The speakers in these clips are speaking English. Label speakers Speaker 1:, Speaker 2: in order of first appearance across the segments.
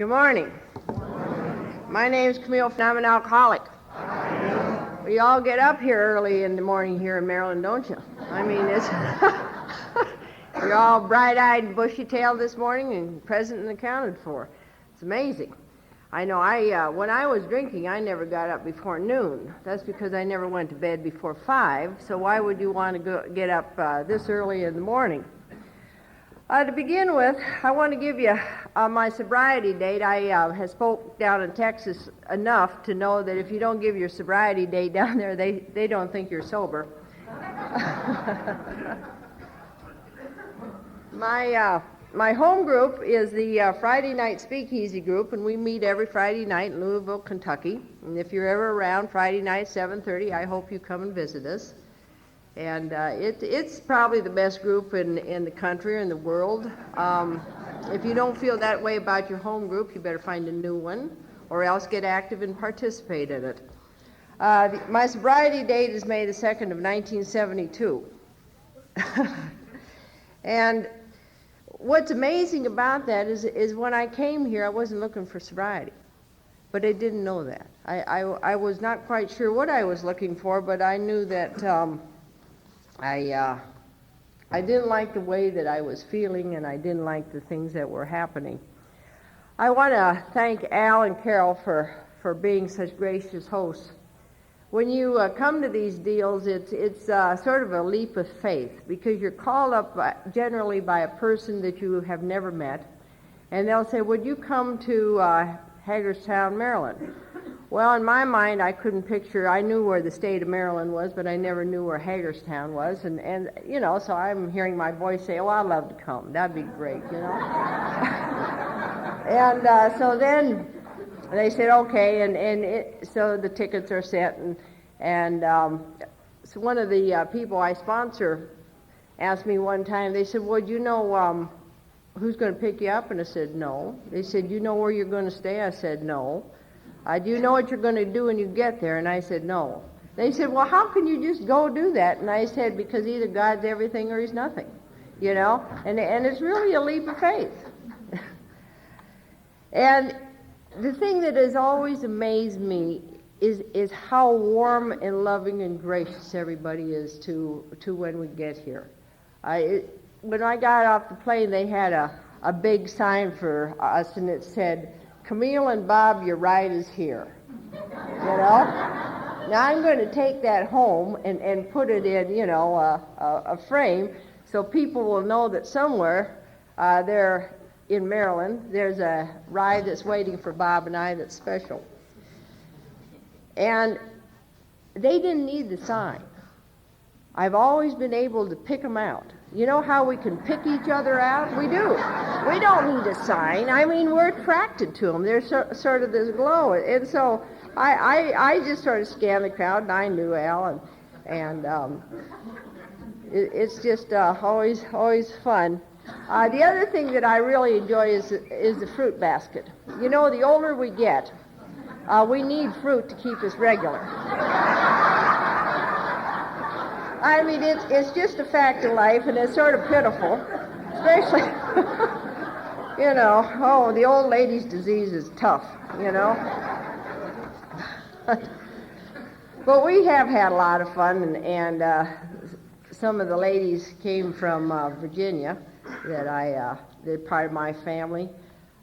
Speaker 1: Good morning. My name is Camille, and I'm an alcoholic. We all get up here early in the morning here in Maryland, don't you? I mean, it's you're all bright-eyed and bushy-tailed this morning and present and accounted for. It's amazing. I know when I was drinking, I never got up before noon. That's because I never went to bed before 5, so why would you want to get up this early in the morning? To begin with, I want to give you my sobriety date. I have spoke down in Texas enough to know that if you don't give your sobriety date down there, they don't think you're sober. My home group is the Friday night speakeasy group, and we meet every Friday night in Louisville, Kentucky. And if you're ever around Friday night, 7:30, I hope you come and visit us. And it's probably the best group in the country or in the world. If you don't feel that way about your home group, you better find a new one, or else get active and participate in it. My sobriety date is May the 2nd of 1972. And what's amazing about that is when I came here, I wasn't looking for sobriety, but I didn't know that. I was not quite sure what I was looking for, but I knew that I didn't like the way that I was feeling, and I didn't like the things that were happening. I want to thank Al and Carol for being such gracious hosts. When you come to these deals, it's sort of a leap of faith, because you're called up generally by a person that you have never met, and they'll say, would you come to Hagerstown, Maryland? Well, in my mind, I couldn't picture. I knew where the state of Maryland was, but I never knew where Hagerstown was. And you know, so I'm hearing my voice say, oh, I'd love to come. That'd be great, you know. And so then they said, okay, so the tickets are set. And so one of the people I sponsor asked me one time, they said, well, do you know who's going to pick you up? And I said, no. They said, you know where you're going to stay? I said, no. Do you know what you're going to do when you get there? And I said, no. They said, well, how can you just go do that? And I said, because either God's everything or he's nothing, you know? And it's really a leap of faith. And the thing that has always amazed me is how warm and loving and gracious everybody is to when we get here. When I got off the plane, they had a big sign for us, and it said, Camille and Bob, your ride is here, you know? Now I'm going to take that home and put it in, you know, a frame, so people will know that somewhere there in Maryland, there's a ride that's waiting for Bob and I that's special. And they didn't need the sign. I've always been able to pick them out. You know how we can pick each other out? We do. We don't need a sign. I mean, we're attracted to them. There's sort of this glow. And so I just sort of scanned the crowd, and I knew Al, and it's just always fun. The other thing that I really enjoy is the fruit basket. You know, the older we get, we need fruit to keep us regular. I mean, it's just a fact of life, and it's sort of pitiful, especially, you know, the old lady's disease is tough, you know. But we have had a lot of fun, and some of the ladies came from Virginia that they're part of my family.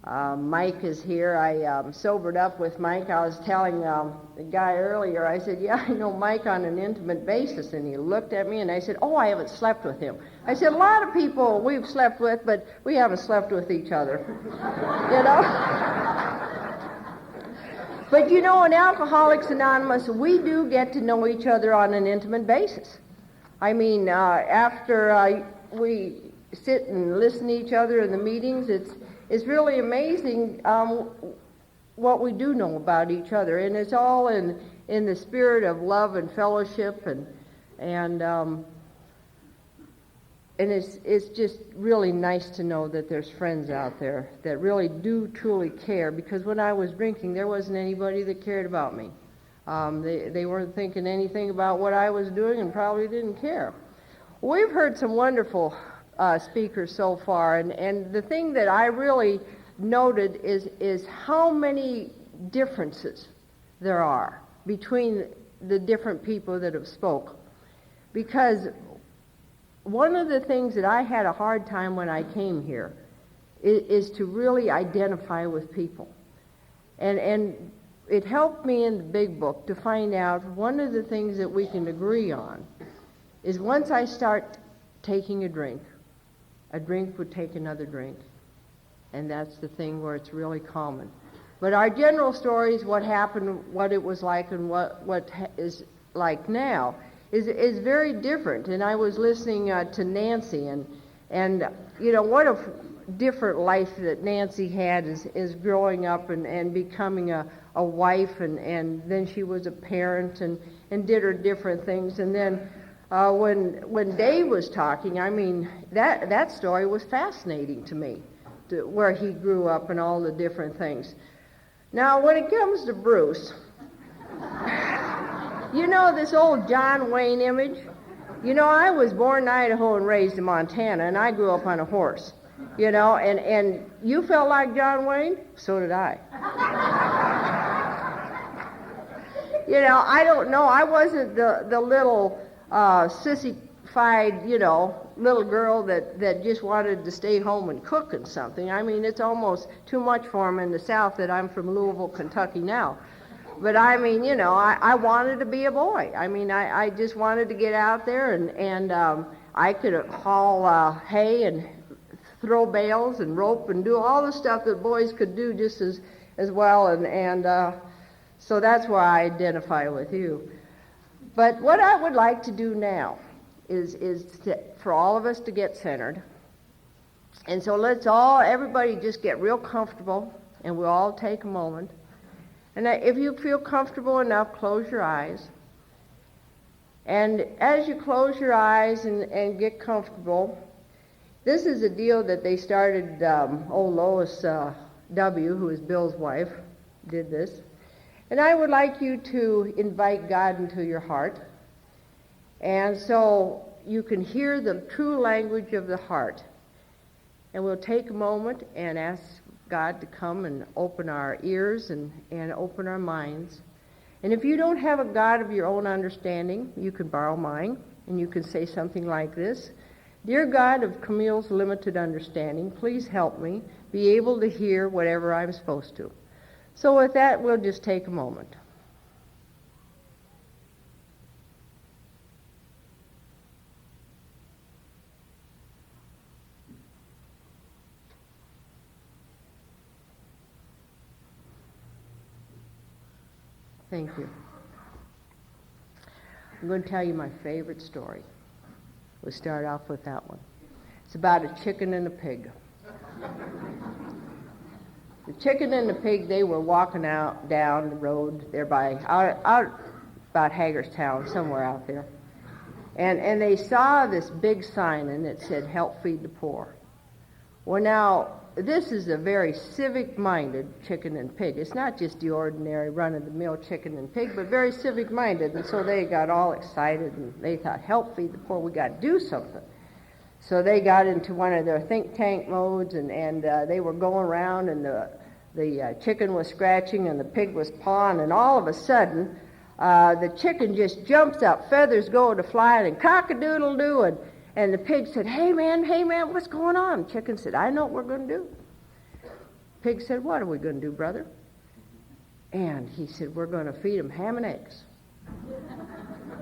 Speaker 1: Mike is here. I sobered up with Mike. I was telling the guy earlier, I said, yeah, I know Mike on an intimate basis. And he looked at me and I said, oh, I haven't slept with him. I said, a lot of people we've slept with, but we haven't slept with each other. You know? But you know, in Alcoholics Anonymous, we do get to know each other on an intimate basis. I mean, after we sit and listen to each other in the meetings, it's really amazing what we do know about each other, and it's all in the spirit of love and fellowship, and it's just really nice to know that there's friends out there that really do truly care. Because when I was drinking, there wasn't anybody that cared about me. They weren't thinking anything about what I was doing, and probably didn't care. We've heard some wonderful speakers so far, and the thing that I really noted is how many differences there are between the different people that have spoke. Because one of the things that I had a hard time when I came here is to really identify with people. And it helped me in the big book to find out one of the things that we can agree on is once I start taking a drink would take another drink. And that's the thing where it's really common. But our general stories, what happened, what it was like, and what is like now, is very different. And I was listening to Nancy, and you know, what a different life that Nancy had is growing up and becoming a wife, and then she was a parent and did her different things. And then when Dave was talking, I mean, that story was fascinating to me, where he grew up and all the different things. Now, when it comes to Bruce, you know this old John Wayne image? You know, I was born in Idaho and raised in Montana, and I grew up on a horse, you know, and you felt like John Wayne? So did I. You know, I don't know. I wasn't the little sissified, you know, little girl that just wanted to stay home and cook and something. I mean, it's almost too much for him in the South that I'm from Louisville, Kentucky now. But I mean, you know, I wanted to be a boy. I mean, I just wanted to get out there, and I could haul hay and throw bales and rope and do all the stuff that boys could do just as well. And so that's why I identify with you. But what I would like to do now is for all of us to get centered. And so everybody just get real comfortable, and we'll all take a moment. And if you feel comfortable enough, close your eyes. And as you close your eyes and get comfortable, this is a deal that they started, old Lois W., who is Bill's wife, did this. And I would like you to invite God into your heart. And so you can hear the true language of the heart. And we'll take a moment and ask God to come and open our ears and open our minds. And if you don't have a God of your own understanding, you can borrow mine, and you can say something like this: Dear God of Camille's limited understanding, please help me be able to hear whatever I'm supposed to. So with that, we'll just take a moment. Thank you. I'm going to tell you my favorite story. We'll start off with that one. It's about a chicken and a pig. The chicken and the pig, they were walking out down the road there out about Hagerstown, somewhere out there. And they saw this big sign, and it said, "Help feed the poor." Well, now, this is a very civic-minded chicken and pig. It's not just the ordinary run-of-the-mill chicken and pig, but very civic-minded. And so they got all excited, and they thought, help feed the poor, we got to do something. So they got into one of their think tank modes, and they were going around, and the chicken was scratching, and the pig was pawing, and all of a sudden, the chicken just jumps up, feathers go to flying, and cock-a-doodle-doo, and the pig said, hey man, what's going on? The chicken said, I know what we're going to do. Pig said, what are we going to do, brother? And he said, we're going to feed them ham and eggs.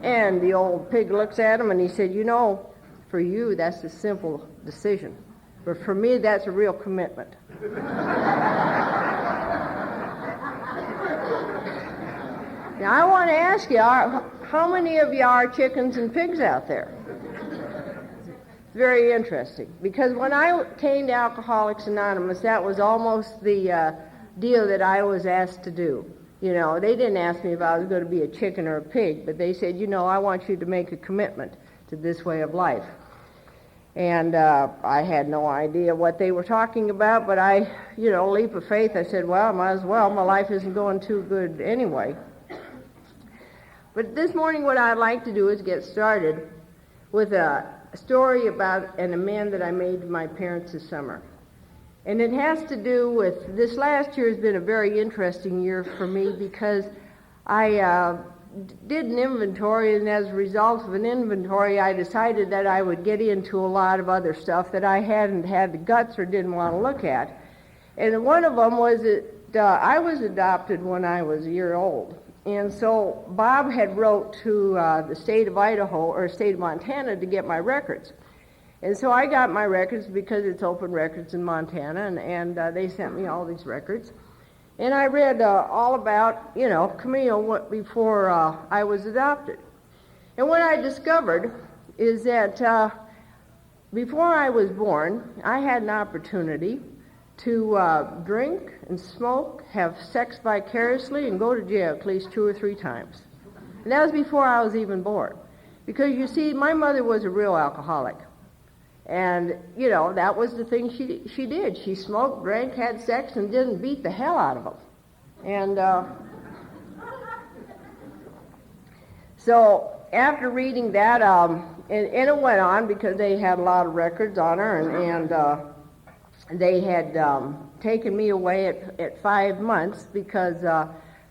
Speaker 1: And the old pig looks at him, and he said, you know, for you, that's a simple decision. But for me, that's a real commitment. Now, I want to ask you, how many of you are chickens and pigs out there? It's very interesting. Because when I came to Alcoholics Anonymous, that was almost the deal that I was asked to do. You know, they didn't ask me if I was going to be a chicken or a pig, but they said, you know, I want you to make a commitment to this way of life. And I had no idea what they were talking about, but I, you know, leap of faith, I said, well, I might as well. My life isn't going too good anyway. But this morning what I'd like to do is get started with a story about an amend that I made to my parents this summer. And it has to do with, this last year has been a very interesting year for me because I did an inventory, and as a result of an inventory, I decided that I would get into a lot of other stuff that I hadn't had the guts or didn't want to look at. And one of them was that I was adopted when I was a year old. And so Bob had wrote to the state of Idaho or state of Montana to get my records. And so I got my records because it's open records in Montana, and they sent me all these records. And I read all about, Camille before I was adopted. And what I discovered is that before I was born, I had an opportunity to drink and smoke, have sex vicariously, and go to jail at least 2 or 3 times. And that was before I was even born. Because, you see, my mother was a real alcoholic. And, that was the thing she did. She smoked, drank, had sex, and didn't beat the hell out of them. And so after reading that, and it went on because they had a lot of records on her, and they had taken me away at 5 months because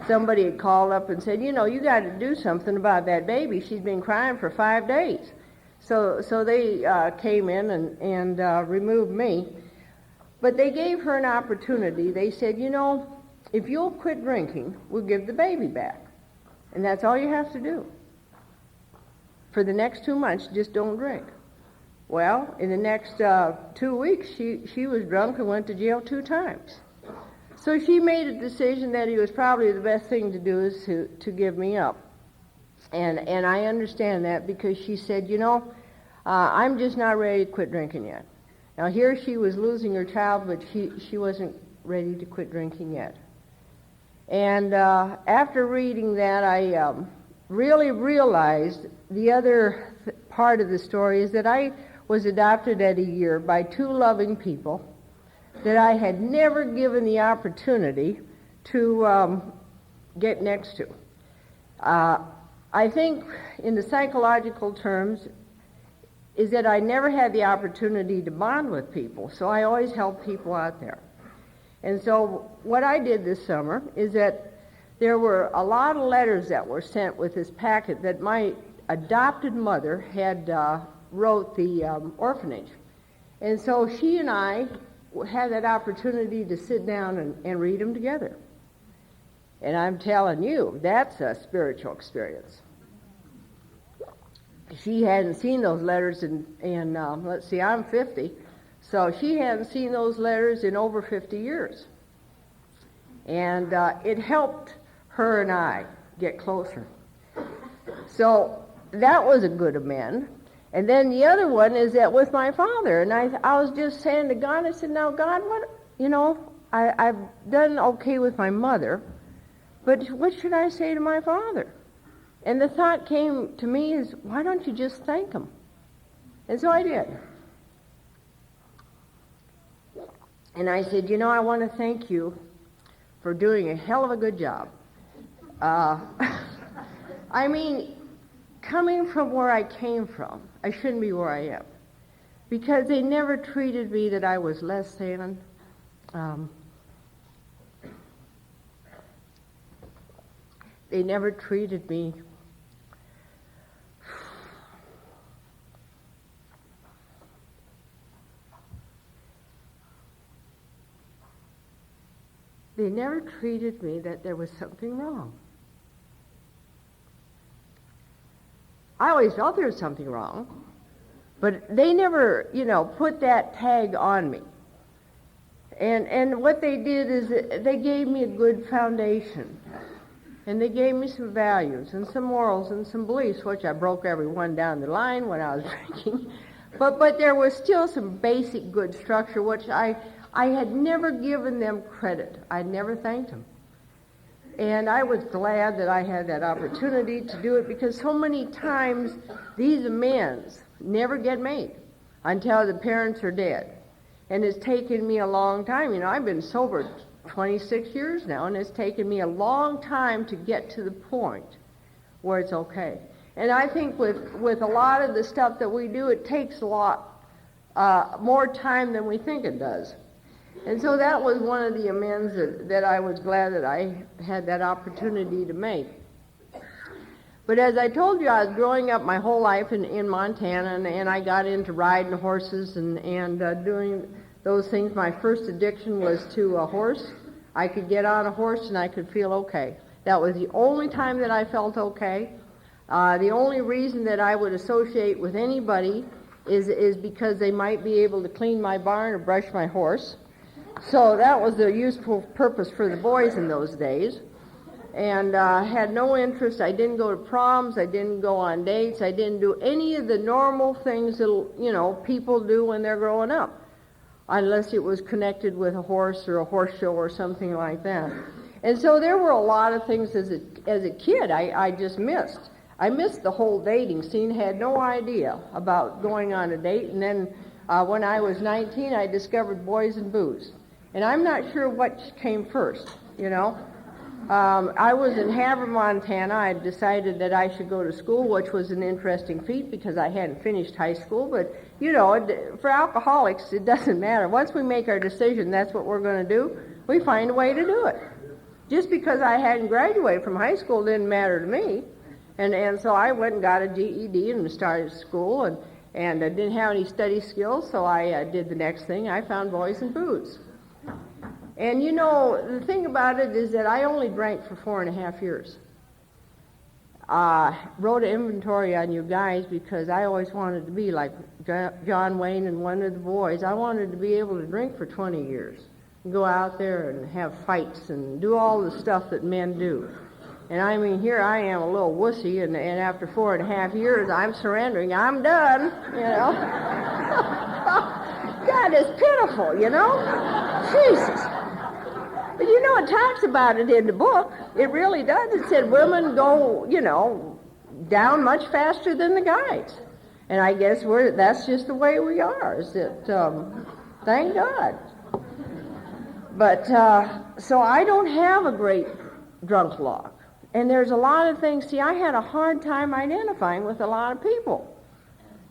Speaker 1: somebody had called up and said, you got to do something about that baby. She's been crying for 5 days. So they came in and removed me. But they gave her an opportunity. They said, if you'll quit drinking, we'll give the baby back. And that's all you have to do. For the next 2 months, just don't drink. Well, in the next 2 weeks, she was drunk and went to jail 2 times. So she made a decision that it was probably the best thing to do is to give me up. And I understand that because she said, I'm just not ready to quit drinking yet. Now here she was losing her child, but she wasn't ready to quit drinking yet. And after reading that, I really realized the other part of the story is that I was adopted at a year by 2 loving people that I had never given the opportunity to get next to. I think in the psychological terms is that I never had the opportunity to bond with people, so I always helped people out there. And so what I did this summer is that there were a lot of letters that were sent with this packet that my adopted mother had wrote the orphanage. And so she and I had that opportunity to sit down and read them together. And I'm telling you, that's a spiritual experience. She hadn't seen those letters in let's see, I'm 50, so she hadn't seen those letters in over 50 years. And it helped her and I get closer. So that was a good amend. And then the other one is that with my father, and I was just saying to God, I said, now God, I've done okay with my mother, but what should I say to my father? And the thought came to me is, why don't you just thank him? And so I did. And I said, I want to thank you for doing a hell of a good job. I mean, coming from where I came from, I shouldn't be where I am. Because they never treated me that I was less than. They never treated me that there was something wrong. I always felt there was something wrong, but they never, put that tag on me. And what they did is they gave me a good foundation. And they gave me some values and some morals and some beliefs, which I broke every one down the line when I was drinking. But there was still some basic good structure, which I had never given them credit. I'd never thanked them. And I was glad that I had that opportunity to do it because so many times these amends never get made until the parents are dead. And it's taken me a long time. I've been sober 26 years now, and it's taken me a long time to get to the point where it's okay. And I think with a lot of the stuff that we do, it takes a lot more time than we think it does. And so that was one of the amends that I was glad that I had that opportunity to make. But as I told you, I was growing up my whole life in Montana, and I got into riding horses and doing those things. My first addiction was to a horse. I could get on a horse and I could feel okay. That was the only time that I felt okay. The only reason that I would associate with anybody is because they might be able to clean my barn or brush my horse. So that was a useful purpose for the boys in those days. And had no interest. I didn't go to proms. I didn't go on dates. I didn't do any of the normal things that people do when they're growing up, unless it was connected with a horse or a horse show or something like that. And so there were a lot of things as a kid I just missed. I missed the whole dating scene. Had no idea about going on a date. And then when I was 19, I discovered boys and booze. And I'm not sure what came first. I was in Havre, Montana. I decided that I should go to school, which was an interesting feat because I hadn't finished high school. But, for alcoholics, it doesn't matter. Once we make our decision, that's what we're going to do, we find a way to do it. Just because I hadn't graduated from high school didn't matter to me. And so I went and got a GED and started school, and I didn't have any study skills, so I did the next thing. I found boys and booze. And the thing about it is that I only drank for 4.5 years. Wrote an inventory on you guys because I always wanted to be like John Wayne and one of the boys. I wanted to be able to drink for 20 years and go out there and have fights and do all the stuff that men do. And I mean, here I am, a little wussy, and after 4.5 years, I'm surrendering. I'm done, God, it's pitiful, Jesus. But it talks about it in the book. It really does. It said women go, down much faster than the guys. And I guess that's just the way we are, is that, thank God. But, so I don't have a great drunk log. And there's a lot of things. See, I had a hard time identifying with a lot of people.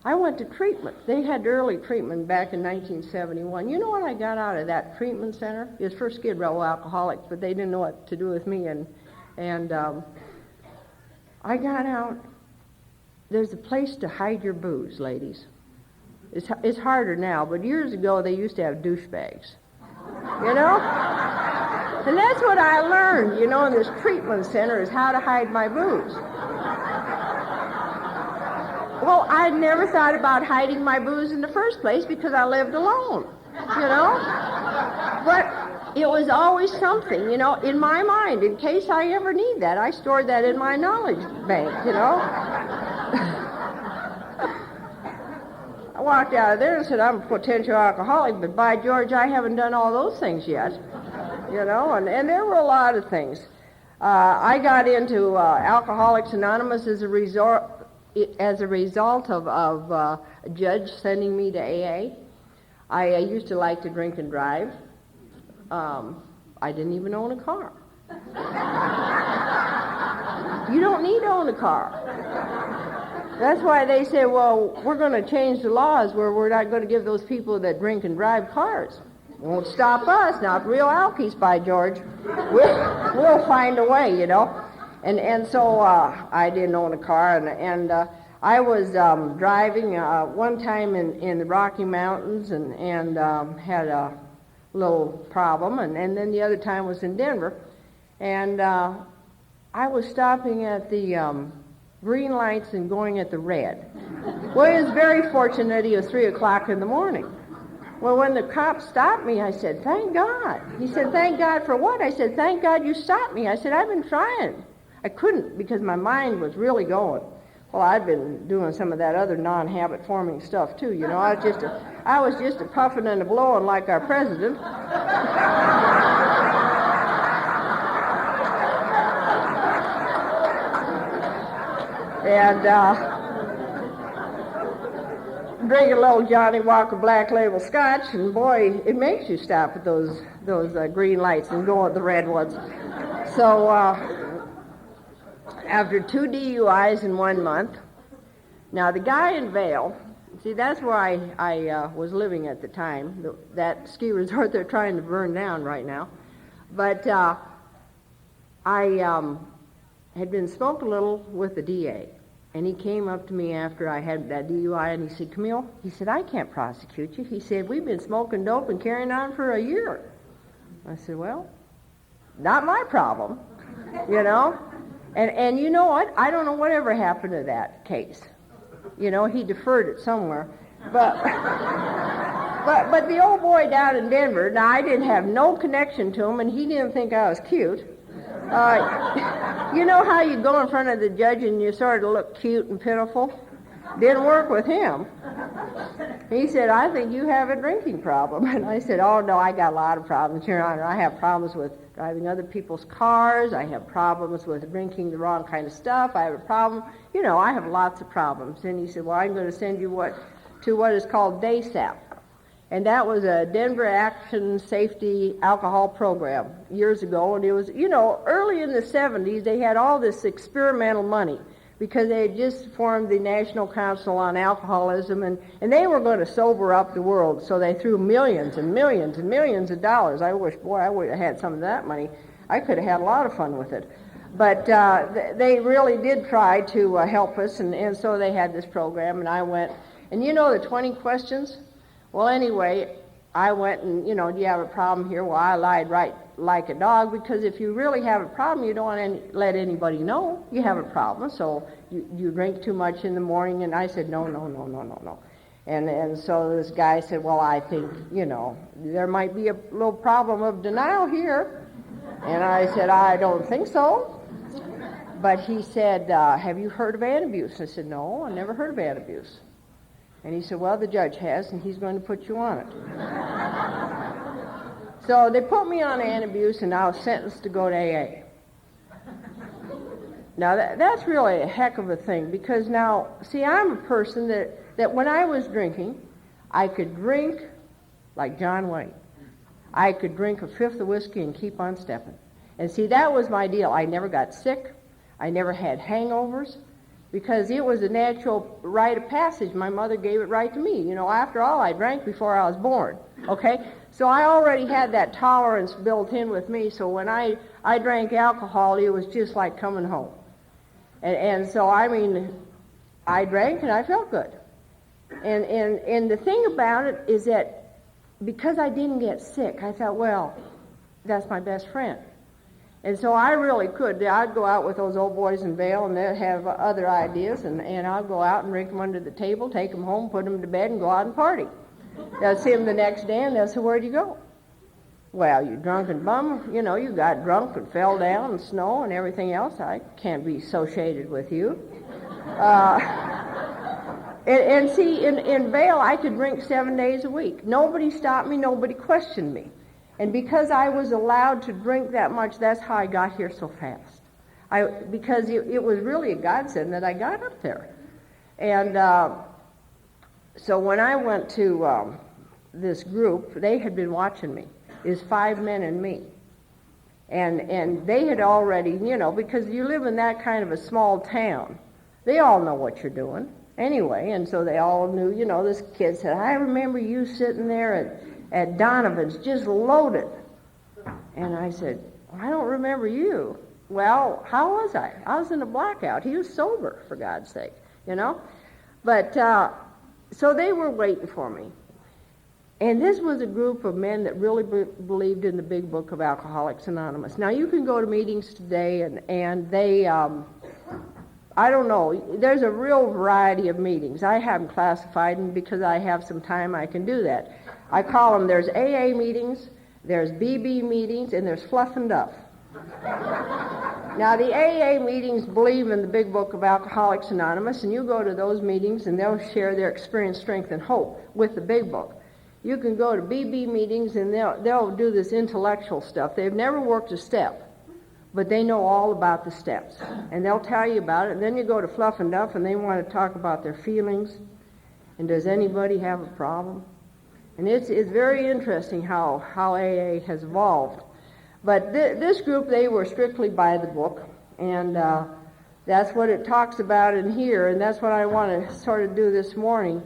Speaker 1: I went to treatment. They had early treatment back in 1971. You know what I got out of that treatment center? It was for Skid Row alcoholics, but they didn't know what to do with me. And I got out. There's a place to hide your booze, ladies. It's harder now, but years ago they used to have douchebags. And that's what I learned, in this treatment center, is how to hide my booze. Well, I'd never thought about hiding my booze in the first place because I lived alone, But it was always something, in my mind. In case I ever need that, I stored that in my knowledge bank, I walked out of there and said, I'm a potential alcoholic, but by George, I haven't done all those things yet. And there were a lot of things. I got into Alcoholics Anonymous as a result of a judge sending me to AA. I used to like to drink and drive. I didn't even own a car. You don't need to own a car. That's why they say, well, we're going to change the laws where we're not going to give those people that drink and drive cars. It won't stop us. Now, if real alkies, by George, we'll find a way, And so I didn't own a car, and I was driving one time in the Rocky Mountains and had a little problem, and then the other time was in Denver. And I was stopping at the green lights and going at the red. Well, it was very fortunate it was 3 o'clock in the morning. Well, when the cop stopped me, I said, thank God. He said, thank God for what? I said, thank God you stopped me. I said, I've been trying. I couldn't because my mind was really going. Well, I'd been doing some of that other non-habit forming stuff too, I was just a puffing and a blowing like our president. And drink a little Johnny Walker Black Label Scotch, and boy, it makes you stop at those green lights and go at the red ones. So after 2 DUIs in 1 month, now the guy in Vail, See, that's where I was living at the time, that ski resort they're trying to burn down right now. But I had been smoked a little with the DA, and he came up to me after I had that DUI, and he said, Camille, he said, I can't prosecute you. He said, we've been smoking dope and carrying on for a year. I said, well, not my problem, you know. And you know what? I don't know whatever happened to that case. You know, he deferred it somewhere. But but the old boy down in Denver, now I didn't have no connection to him, and he didn't think I was cute. You know how you go in front of the judge and you sort of look cute and pitiful? Didn't work with him. He said, I think you have a drinking problem. And I said, oh, no, I got a lot of problems, Your Honor. I have problems with driving other people's cars. I have problems with drinking the wrong kind of stuff. I have a problem. You know, I have lots of problems. And he said, well, I'm going to send you to what is called DASAP. And that was a Denver Action Safety Alcohol Program years ago. And it was, you know, early in the 70s, they had all this experimental money because they had just formed the National Council on Alcoholism, and they were going to sober up the world. So they threw millions and millions and millions of dollars. I wish, boy, I would have had some of that money. I could have had a lot of fun with it. But they really did try to help us, and so they had this program, and I went. And you know the 20 questions? Well, anyway, I went and, you know, do you have a problem here? Well, I lied right like a dog, because if you really have a problem, you don't want to let anybody know you have a problem. So you drink too much in the morning, and I said, no. And so this guy said, well, I think, you know, there might be a little problem of denial here. And I said, I don't think so. But he said, have you heard of antabuse? I said, no, I never heard of antabuse. And he said, well, the judge has, and he's going to put you on it. So they put me on antabuse, and I was sentenced to go to AA. Now, that's really a heck of a thing, because now, see, I'm a person that when I was drinking, I could drink like John Wayne. I could drink a fifth of whiskey and keep on stepping. And see, that was my deal. I never got sick. I never had hangovers, because it was a natural rite of passage. My mother gave it right to me. You know, after all, I drank before I was born, okay? So I already had that tolerance built in with me, so when I drank alcohol, it was just like coming home. And so, I mean, I drank and I felt good. And the thing about it is that because I didn't get sick, I thought, well, that's my best friend. And so I really could. I'd go out with those old boys in Vail, and they'd have other ideas, and I'd go out and drink them under the table, take them home, put them to bed, and go out and party. They'll see them the next day, and they'll say, where'd you go? Well, you drunken bum, you know, you got drunk and fell down and snow and everything else. I can't be associated with you. And see, in Vail, I could drink 7 days a week. Nobody stopped me, nobody questioned me. And because I was allowed to drink that much, that's how I got here so fast. Because it was really a godsend that I got up there. And so when I went to this group, they had been watching me. Is 5 men and me. And they had already, you know, because you live in that kind of a small town, they all know what you're doing anyway. And so they all knew, you know, this kid said, I remember you sitting there at Donovan's just loaded. And I said, well, I don't remember you. Well, how was I? I was in a blackout. He was sober, for God's sake, you know. But so they were waiting for me. And this was a group of men that really believed in the big book of Alcoholics Anonymous. Now, you can go to meetings today, and they, I don't know, there's a real variety of meetings. I haven't classified them because I have some time I can do that. I call them, there's AA meetings, there's BB meetings, and there's fluff and duff. Now, the AA meetings believe in the big book of Alcoholics Anonymous, and you go to those meetings, and they'll share their experience, strength, and hope with the big book. You can go to BB meetings, and they'll do this intellectual stuff. They've never worked a step, but they know all about the steps, and they'll tell you about it. And then you go to Fluff and Duff, and they want to talk about their feelings, and does anybody have a problem? And it's very interesting how AA has evolved. But this group, they were strictly by the book, and that's what it talks about in here, and that's what I want to sort of do this morning,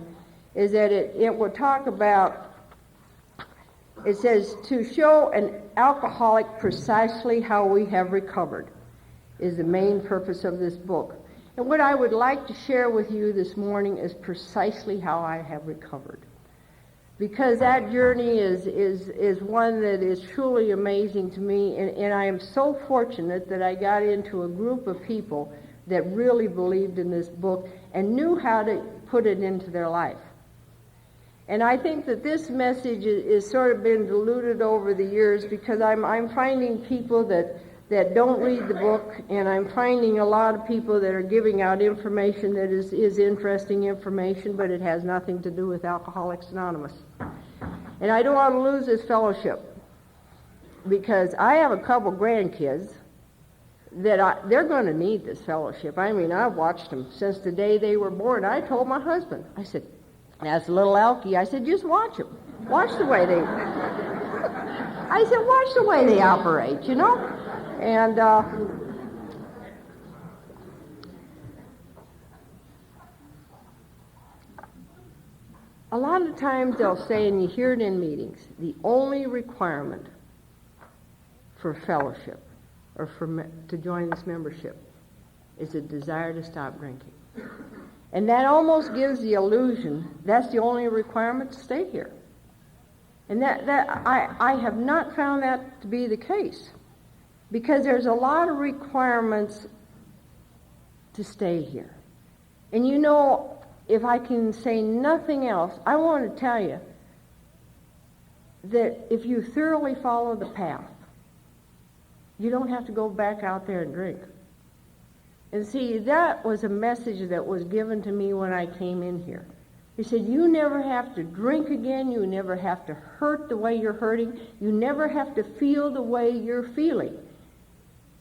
Speaker 1: is that it will talk about, it says, to show an alcoholic precisely how we have recovered is the main purpose of this book. And what I would like to share with you this morning is precisely how I have recovered. Because that journey is one that is truly amazing to me, and I am so fortunate that I got into a group of people that really believed in this book and knew how to put it into their life. And I think that this message is sort of been diluted over the years, because I'm finding people that don't read the book, and I'm finding a lot of people that are giving out information that is interesting information, but it has nothing to do with Alcoholics Anonymous. And I don't want to lose this fellowship, because I have a couple grandkids that they're going to need this fellowship. I mean, I've watched them since the day they were born. I told my husband, I said, as a little Alkie, I said, just watch them. Watch the way they, I said, watch the way they operate, you know? And a lot of times they'll say, and you hear it in meetings, the only requirement for fellowship or to join this membership is a desire to stop drinking. And that almost gives the illusion that's the only requirement to stay here. And I have not found that to be the case, because there's a lot of requirements to stay here. And you know, if I can say nothing else, I want to tell you that if you thoroughly follow the path, you don't have to go back out there and drink. And see, that was a message that was given to me when I came in here. He said, you never have to drink again. You never have to hurt the way you're hurting. You never have to feel the way you're feeling.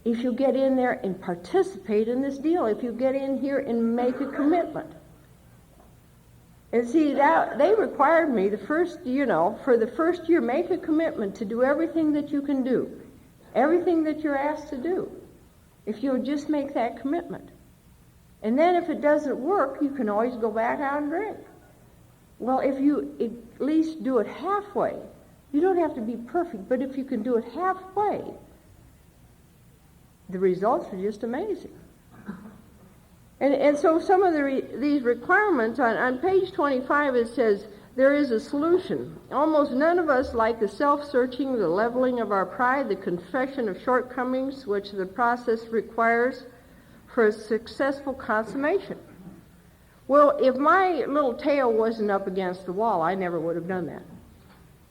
Speaker 1: If you get in there and participate in this deal, if you get in here and make a commitment. And see, that they required me for the first year, make a commitment to do everything that you can do, everything that you're asked to do, if you'll just make that commitment. And then if it doesn't work, you can always go back out and drink. Well, if you at least do it halfway, you don't have to be perfect, but if you can do it halfway, the results are just amazing. And so some of these requirements, on page 25 it says, there is a solution. Almost none of us like the self-searching, the leveling of our pride, the confession of shortcomings, which the process requires for a successful consummation. Well, if my little tail wasn't up against the wall, I never would have done that.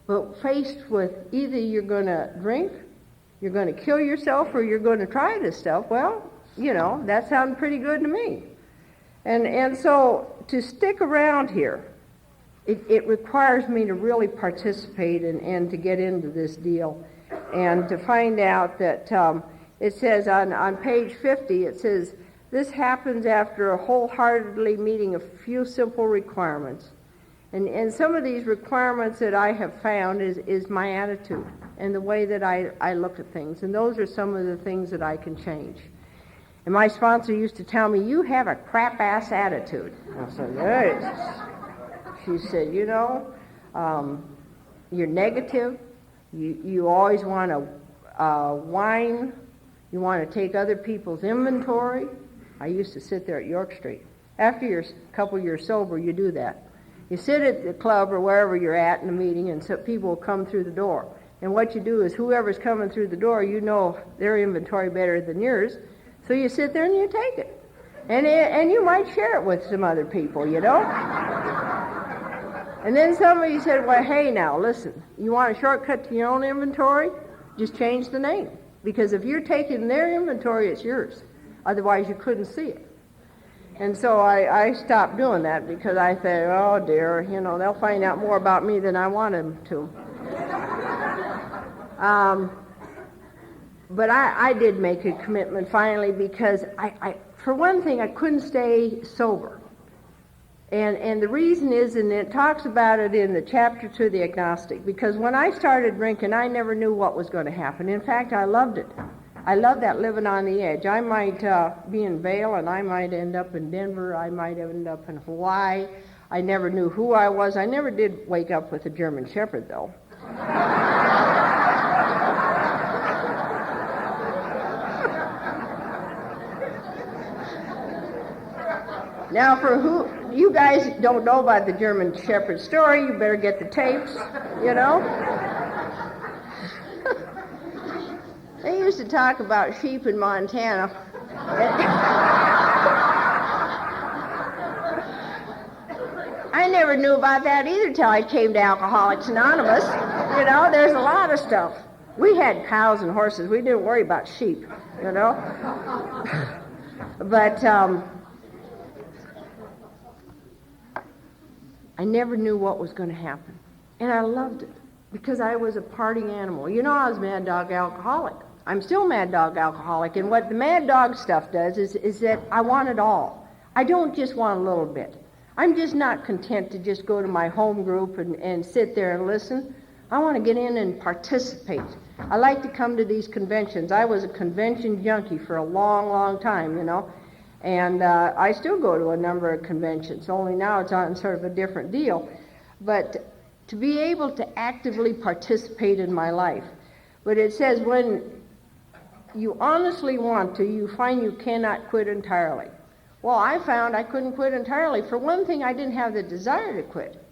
Speaker 1: But faced with either you're going to drink, you're going to kill yourself, or you're going to try this stuff, well, you know, that sounded pretty good to me. And so to stick around here, it requires me to really participate and to get into this deal, and to find out that it says on page 50, it says, this happens after a wholeheartedly meeting a few simple requirements. And some of these requirements that I have found is my attitude and the way that I look at things. And those are some of the things that I can change. And my sponsor used to tell me, you have a crap-ass attitude. I said, hey. She said, you know, you're negative. You always want to whine. You want to take other people's inventory. I used to sit there at York Street. After you're a couple years sober, you do that. You sit at the club or wherever you're at in a meeting, and so people will come through the door. And what you do is whoever's coming through the door, you know their inventory better than yours, so you sit there and you take it. And you might share it with some other people, you know. And then somebody said, well, hey, now, listen, you want a shortcut to your own inventory? Just change the name. Because if you're taking their inventory, it's yours. Otherwise, you couldn't see it. And so I stopped doing that, because I said, oh, dear, you know, they'll find out more about me than I want them to. But I did make a commitment finally, because I for one thing, I couldn't stay sober. And the reason is, and it talks about it in the chapter to the agnostic, because when I started drinking, I never knew what was going to happen. In fact, I loved it. I love that living on the edge. I might be in Vail, and I might end up in Denver. I might end up in Hawaii. I never knew who I was. I never did wake up with a German Shepherd, though. Now, for who you guys don't know about the German Shepherd story, you better get the tapes, you know. They used to talk about sheep in Montana. I never knew about that either till I came to Alcoholics Anonymous. You know, there's a lot of stuff. We had cows and horses. We didn't worry about sheep, you know. But I never knew what was going to happen. And I loved it because I was a party animal. You know, I was Mad Dog Alcoholic. I'm still Mad Dog Alcoholic. And what the Mad Dog stuff does is that I want it all. I don't just want a little bit. I'm just not content to just go to my home group and sit there and listen. I want to get in and participate. I like to come to these conventions. I was a convention junkie for a long, long time, you know. And I still go to a number of conventions, only now it's on sort of a different deal. But to be able to actively participate in my life. But it says when you honestly want to, you find you cannot quit entirely. Well, I found I couldn't quit entirely. For one thing, I didn't have the desire to quit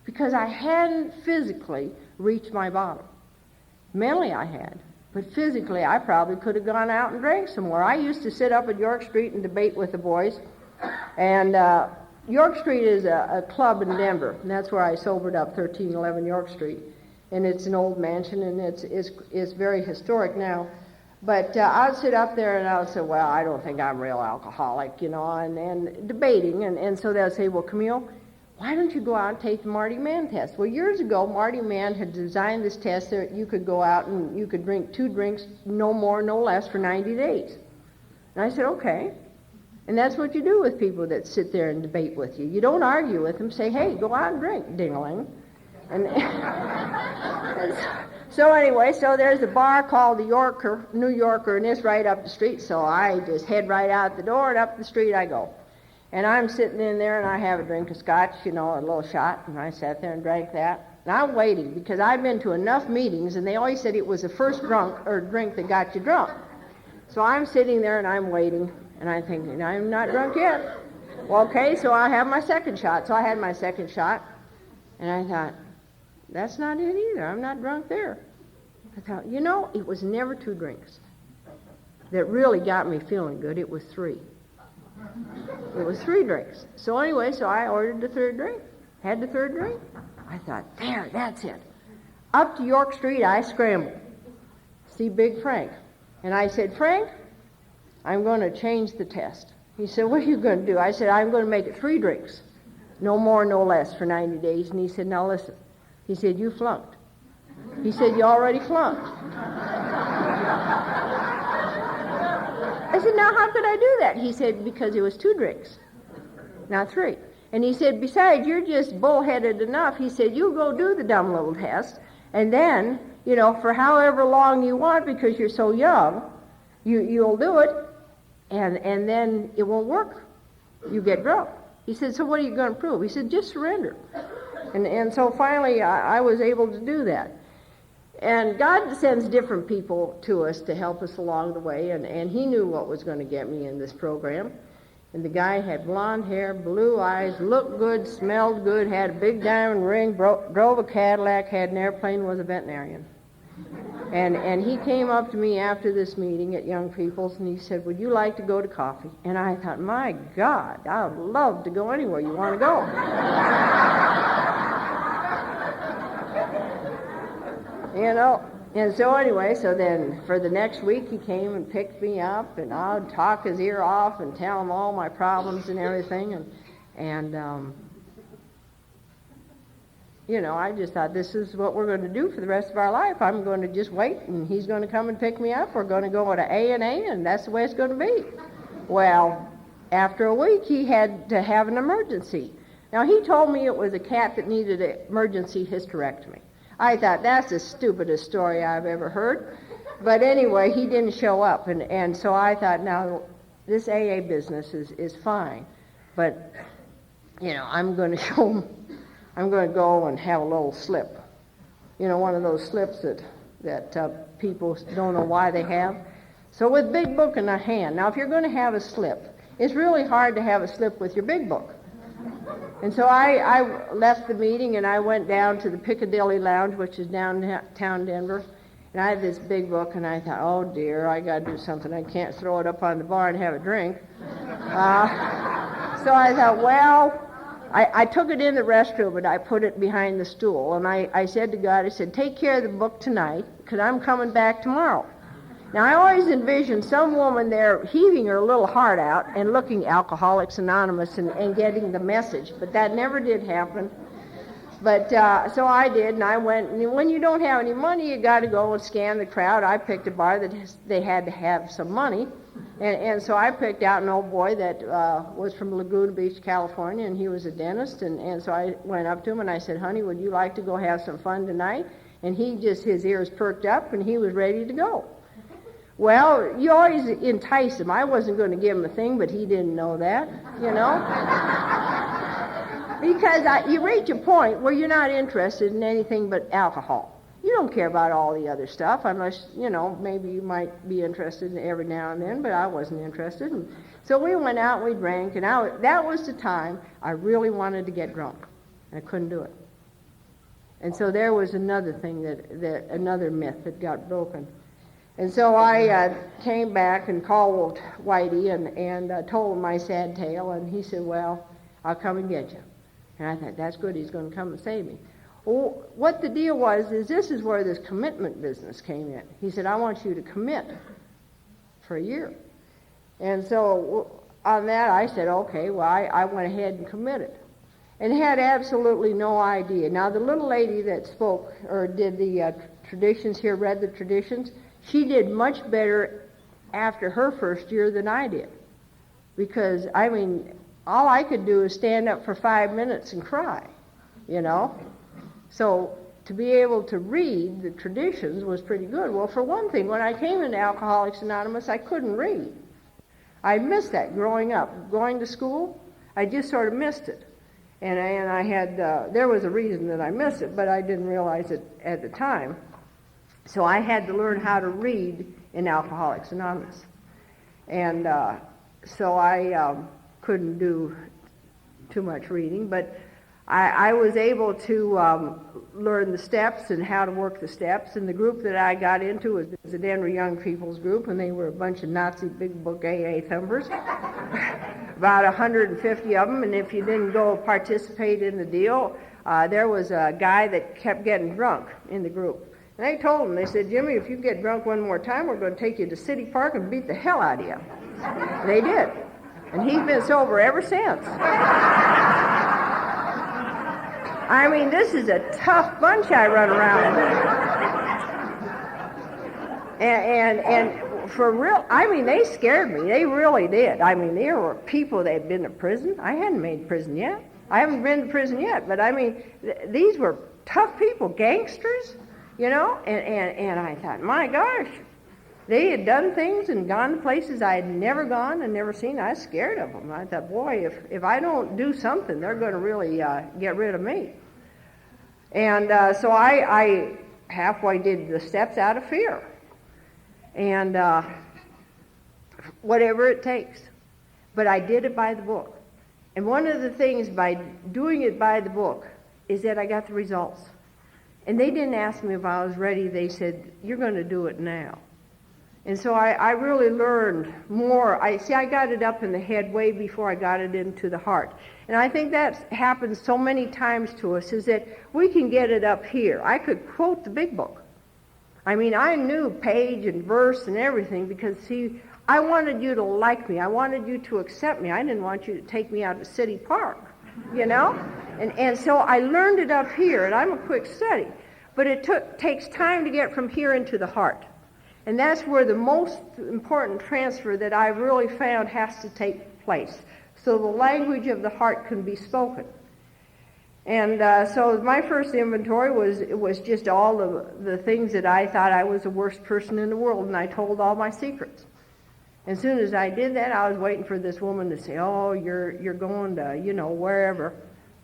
Speaker 1: because I hadn't physically reached my bottom. Mentally I had. But physically, I probably could have gone out and drank some more. I used to sit up at York Street and debate with the boys. And York Street is a club in Denver. And that's where I sobered up, 1311 York Street. And it's an old mansion, and it's very historic now. But I'd sit up there, and I would say, well, I don't think I'm a real alcoholic, you know, and debating. And so they'll say, well, Camille, why don't you go out and take the Marty Mann test? Well, years ago, Marty Mann had designed this test that you could go out and you could drink 2 drinks, no more, no less, for 90 days. And I said, okay. And that's what you do with people that sit there and debate with you. You don't argue with them. Say, hey, go out and drink, ding-a-ling. And so anyway, so there's a bar called the New Yorker, and it's right up the street. So I just head right out the door, and up the street I go. And I'm sitting in there, and I have a drink of scotch, you know, a little shot, and I sat there and drank that. And I'm waiting, because I've been to enough meetings, and they always said it was the first drink that got you drunk. So I'm sitting there, and I'm waiting, and I'm thinking, I'm not drunk yet. Well, okay, so I have my second shot. So I had my second shot, and I thought, that's not it either. I'm not drunk there. I thought, you know, it was never 2 drinks that really got me feeling good. It was 3. It was 3 drinks. So anyway, so I ordered the 3rd drink. Had the 3rd drink. I thought, there, that's it. Up to York Street, I scrambled. See Big Frank. And I said, Frank, I'm going to change the test. He said, what are you going to do? I said, I'm going to make it 3 drinks. No more, no less, for 90 days. And he said, now listen. He said, you flunked. He said, you already flunked. I said, now how could I do that? He said, because it was 2 drinks, not 3. And he said, besides, you're just bullheaded enough. He said, you go do the dumb little test, and then, you know, for however long you want, because you're so young, you'll do it, and then it won't work. You get drunk. He said, so what are you going to prove? He said, just surrender. And so finally, I was able to do that. And God sends different people to us to help us along the way, and he knew what was going to get me in this program. And the guy had blonde hair, blue eyes, looked good, smelled good, had a big diamond ring, drove a Cadillac, had an airplane, was a veterinarian. And he came up to me after this meeting at Young People's, and he said, would you like to go to coffee? And I thought, my God, I would love to go anywhere you want to go. You know, and so anyway, so then for the next week he came and picked me up, and I'd talk his ear off and tell him all my problems and everything, and you know, I just thought, this is what we're going to do for the rest of our life. I'm going to just wait, and he's going to come and pick me up. We're going to go to A&A, and that's the way it's going to be. Well, after a week, he had to have an emergency. Now, he told me it was a cat that needed an emergency hysterectomy. I thought, that's the stupidest story I've ever heard. But anyway, he didn't show up, and so I thought, now, this AA business is fine, but I'm going to show them, I'm going to go and have a little slip. One of those slips that people don't know why they have. So with big book in a hand, now if you're going to have a slip, it's really hard to have a slip with your big book. And so I left the meeting and I went down to the Piccadilly Lounge, which is downtown Denver, and I had this big book, and I thought, oh dear, I got to do something. I can't throw it up on the bar and have a drink. So I thought, well, I took it in the restroom and I put it behind the stool, and I said to God, I said, take care of the book tonight, because I'm coming back tomorrow. Now, I always envisioned some woman there heaving her little heart out and looking Alcoholics Anonymous and getting the message, but that never did happen. But so I did, and I went, and when you don't have any money, you got to go and scan the crowd. I picked a bar that they had to have some money, and so I picked out an old boy that was from Laguna Beach, California, and he was a dentist, and so I went up to him and I said, honey, would you like to go have some fun tonight? And his ears perked up, and he was ready to go. Well, you always entice him. I wasn't going to give him a thing, but he didn't know that, Because you reach a point where you're not interested in anything but alcohol. You don't care about all the other stuff unless, maybe you might be interested in every now and then, but I wasn't interested. And so we went out and we drank, and that was the time I really wanted to get drunk, and I couldn't do it. And so there was another thing, that another myth that got broken. And so I came back and called Whitey and told him my sad tale, and he said, well, I'll come and get you. And I thought, that's good, he's going to come and save me. Well, what the deal was is this is where this commitment business came in. He said, I want you to commit for a year. And so on that I said, okay, well, I went ahead and committed. And had absolutely no idea. Now, the little lady that spoke or did the traditions here, read the traditions, she did much better after her first year than I did. Because, all I could do is stand up for 5 minutes and cry, So to be able to read the traditions was pretty good. Well, for one thing, when I came into Alcoholics Anonymous, I couldn't read. I missed that growing up. Going to school, I just sort of missed it. And I had, there was a reason that I missed it, but I didn't realize it at the time. So I had to learn how to read in Alcoholics Anonymous. And so I couldn't do too much reading, but I was able to learn the steps and how to work the steps. And the group that I got into was the Denver Young People's Group, and they were a bunch of Nazi big book AA thumpers, about 150 of them. And if you didn't go participate in the deal, there was a guy that kept getting drunk in the group. And they told him, they said, Jimmy, if you get drunk one more time, we're going to take you to City Park and beat the hell out of you. And they did. And he's been sober ever since. This is a tough bunch I run around with. And for real, they scared me. They really did. There were people that had been to prison. I hadn't made prison yet. I haven't been to prison yet. But these were tough people, gangsters, and I thought, my gosh. They had done things and gone to places I had never gone and never seen. I was scared of them. I thought, boy, if I don't do something, they're going to really get rid of me. And so I halfway did the steps out of fear. And whatever it takes. But I did it by the book. And one of the things by doing it by the book is that I got the results. And they didn't ask me if I was ready. They said, you're going to do it now. And so I really learned more. I got it up in the head way before I got it into the heart. And I think that happens so many times to us, is that we can get it up here. I could quote the big book. I knew page and verse and everything because, see, I wanted you to like me. I wanted you to accept me. I didn't want you to take me out to City Park, And so I learned it up here, and I'm a quick study. But it takes time to get from here into the heart. And that's where the most important transfer that I've really found has to take place. So the language of the heart can be spoken. And so my first inventory was just all the things that I thought I was the worst person in the world, and I told all my secrets. As soon as I did that, I was waiting for this woman to say, oh, you're going to, wherever.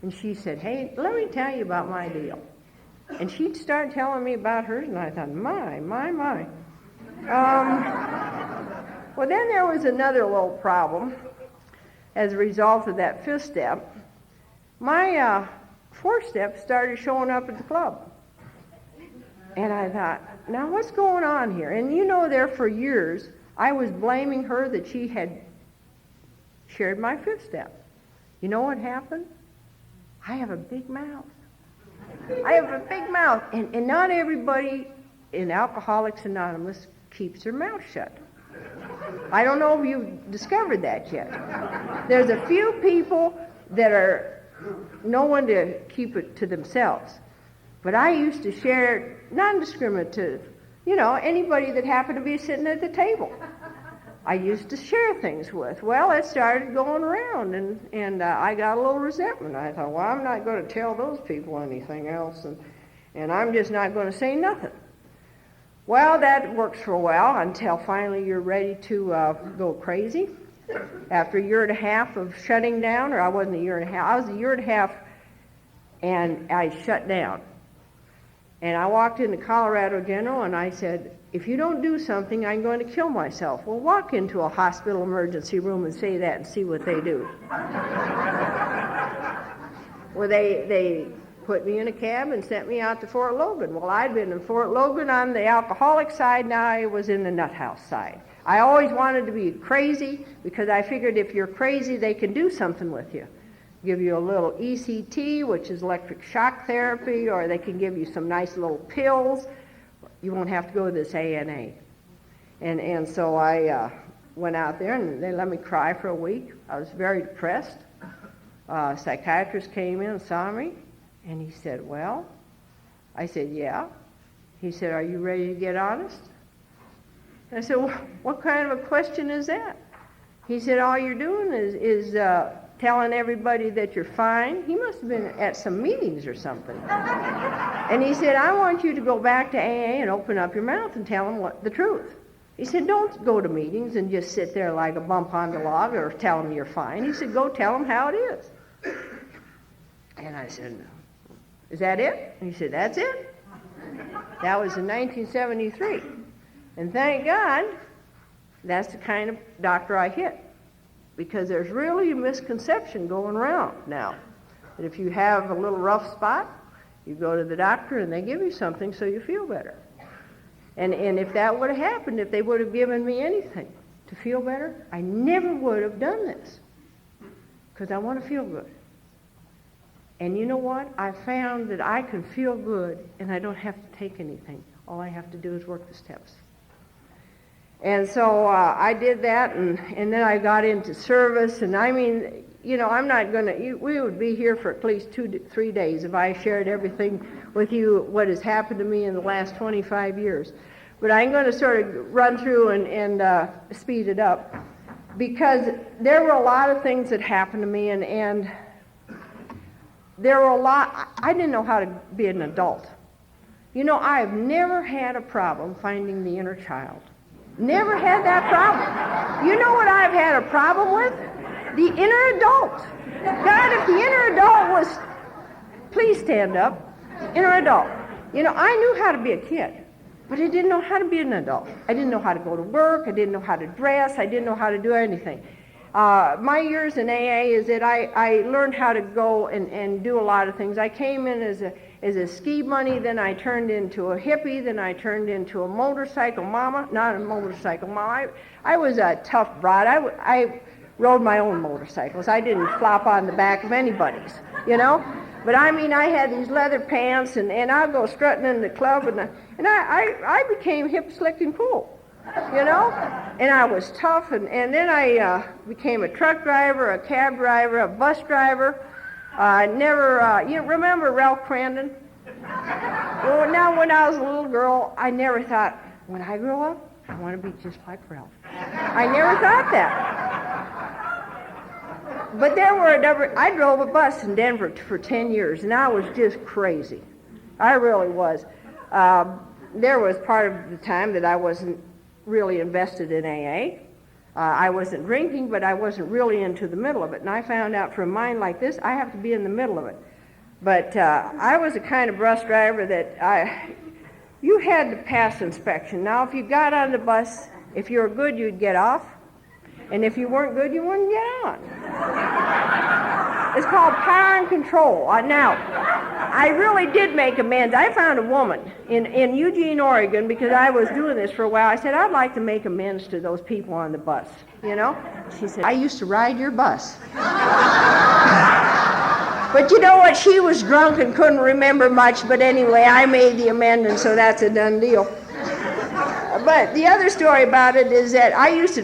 Speaker 1: And she said, hey, let me tell you about my deal. And she'd start telling me about hers, and I thought, my. Well, then there was another little problem as a result of that fifth step. My fourth step started showing up at the club. And I thought, now what's going on here? And there for years, I was blaming her that she had shared my fifth step. You know what happened? I have a big mouth. I have a big mouth. And not everybody in Alcoholics Anonymous keeps their mouth shut. I don't know if you've discovered that yet. There's a few people that are no one to keep it to themselves. But I used to share non-discriminative, anybody that happened to be sitting at the table. I used to share things with. Well, it started going around, and I got a little resentment. I thought, well, I'm not going to tell those people anything else, and I'm just not going to say nothing. Well, that works for a while until finally you're ready to go crazy. After a year and a half of shutting down, or I wasn't a year and a half, I was a year and a half, and I shut down. And I walked into Colorado General, and I said, if you don't do something, I'm going to kill myself. Well, walk into a hospital emergency room and say that and see what they do. Well, they put me in a cab and sent me out to Fort Logan. Well, I'd been in Fort Logan on the alcoholic side, now I was in the nut house side. I always wanted to be crazy because I figured if you're crazy, they can do something with you. Give you a little ECT, which is electric shock therapy, or they can give you some nice little pills. You won't have to go to this ANA. And so I went out there, and they let me cry for a week. I was very depressed. A psychiatrist came in and saw me, and he said, well? I said, yeah. He said, are you ready to get honest? And I said, well, what kind of a question is that? He said, all you're doing is telling everybody that you're fine. He must have been at some meetings or something. And he said, I want you to go back to AA and open up your mouth and tell them the truth. He said, don't go to meetings and just sit there like a bump on the log or tell them you're fine. He said, go tell them how it is. And I said, is that it? And he said, that's it. That was in 1973. And thank God, that's the kind of doctor I hit. Because there's really a misconception going around now. That if you have a little rough spot, you go to the doctor and they give you something so you feel better. And if that would have happened, if they would have given me anything to feel better, I never would have done this. Because I want to feel good. And you know what? I found that I can feel good and I don't have to take anything. All I have to do is work the steps. And so I did that, and then I got into service, and I mean, I'm not going to, we would be here for at least 2 to 3 days if I shared everything with you, what has happened to me in the last 25 years. But I'm going to sort of run through and speed it up, because there were a lot of things that happened to me, and there were a lot, I didn't know how to be an adult. I've never had a problem finding the inner child. Never had that problem. You know what I've had a problem with? The inner adult. God, if the inner adult was, please stand up, inner adult. I knew how to be a kid, but I didn't know how to be an adult. I didn't know how to go to work. I didn't know how to dress. I didn't know how to do anything. My years in AA is that I learned how to go and do a lot of things. I came in as a ski bunny, then I turned into a hippie, then I turned into a motorcycle mama. Not a motorcycle mama. I was a tough broad. I rode my own motorcycles. I didn't flop on the back of anybody's, But I mean, I had these leather pants, and I'd go strutting in the club, and I became hip, slick, and cool. And I was tough, and then I became a truck driver, a cab driver, a bus driver. You remember Ralph Crandon? Well, now when I was a little girl, I never thought, when I grow up, I want to be just like Ralph. I never thought that. But I drove a bus in Denver for 10 years, and I was just crazy. I really was. There was part of the time that I wasn't really invested in AA. I wasn't drinking, but I wasn't really into the middle of it. And I found out for a mind like this, I have to be in the middle of it. But I was the kind of bus driver that you had to pass inspection. Now, if you got on the bus, if you were good, you'd get off. And if you weren't good, you wouldn't get on. It's called power and control. Now, I really did make amends. I found a woman in Eugene, Oregon, because I was doing this for a while. I said, I'd like to make amends to those people on the bus, you know? She said, I used to ride your bus. But you know what? She was drunk and couldn't remember much, but anyway, I made the amend, and so that's a done deal. But the other story about it is that I used to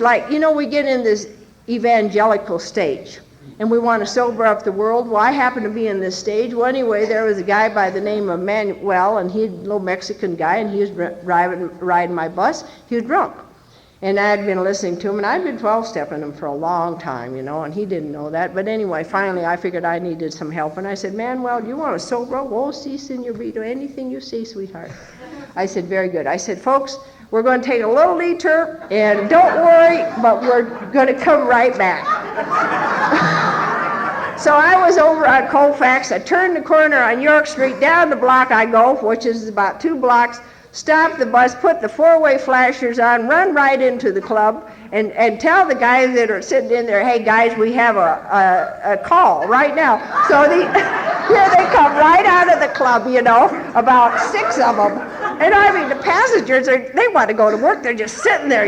Speaker 1: we get in this evangelical stage, and we want to sober up the world. Well, I happened to be in this stage. Well, anyway, there was a guy by the name of Manuel, and he's a little Mexican guy, and he was riding my bus. He was drunk. And I'd been listening to him, and I'd been 12-stepping him for a long time, and he didn't know that. But anyway, finally, I figured I needed some help. And I said, Manuel, do you want to sober up? Oh, si, senorita, anything you say, sweetheart. I said, very good. I said, folks, we're going to take a little detour, and don't worry, but we're going to come right back. So I was over on Colfax. I turned the corner on York Street. Down the block I go, which is about 2 blocks. Stop the bus, put the 4-way flashers on, run right into the club, and tell the guys that are sitting in there, hey guys, we have a call right now. So here they come right out of the club, about 6 of them. And I mean, the passengers, they want to go to work, they're just sitting there,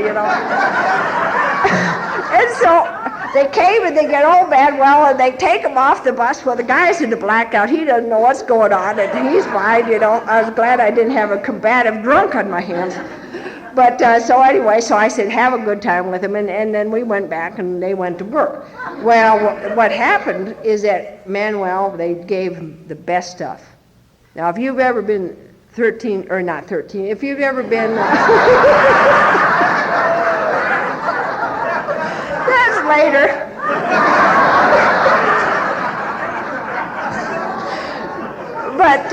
Speaker 1: And so they came and they get old Manuel and they take him off the bus. Well, the guy's in the blackout. He doesn't know what's going on, and he's fine, I was glad I didn't have a combative drunk on my hands. But so anyway, so I said, have a good time with him, and then we went back and they went to work. Well, what happened is that Manuel, they gave him the best stuff. Now, if you've ever been 13, or not 13, if you've ever been... that's later. But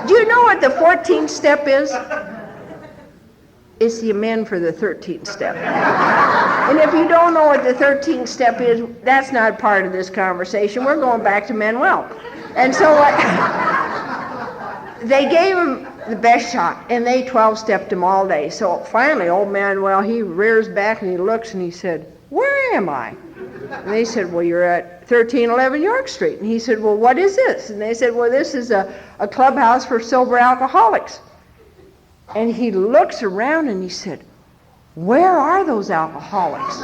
Speaker 1: do you know what the 14th step is? It's the amend for the 13th step. And if you don't know what the 13th step is, that's not part of this conversation. We're going back to Manuel. And so they gave him the best shot, and they 12-stepped him all day. So finally, old Manuel, he rears back and he looks and he said, where am I? And they said, well, you're at 1311 York Street. And he said, well, what is this? And they said, well, this is a clubhouse for sober alcoholics. And he looks around and he said, where are those alcoholics?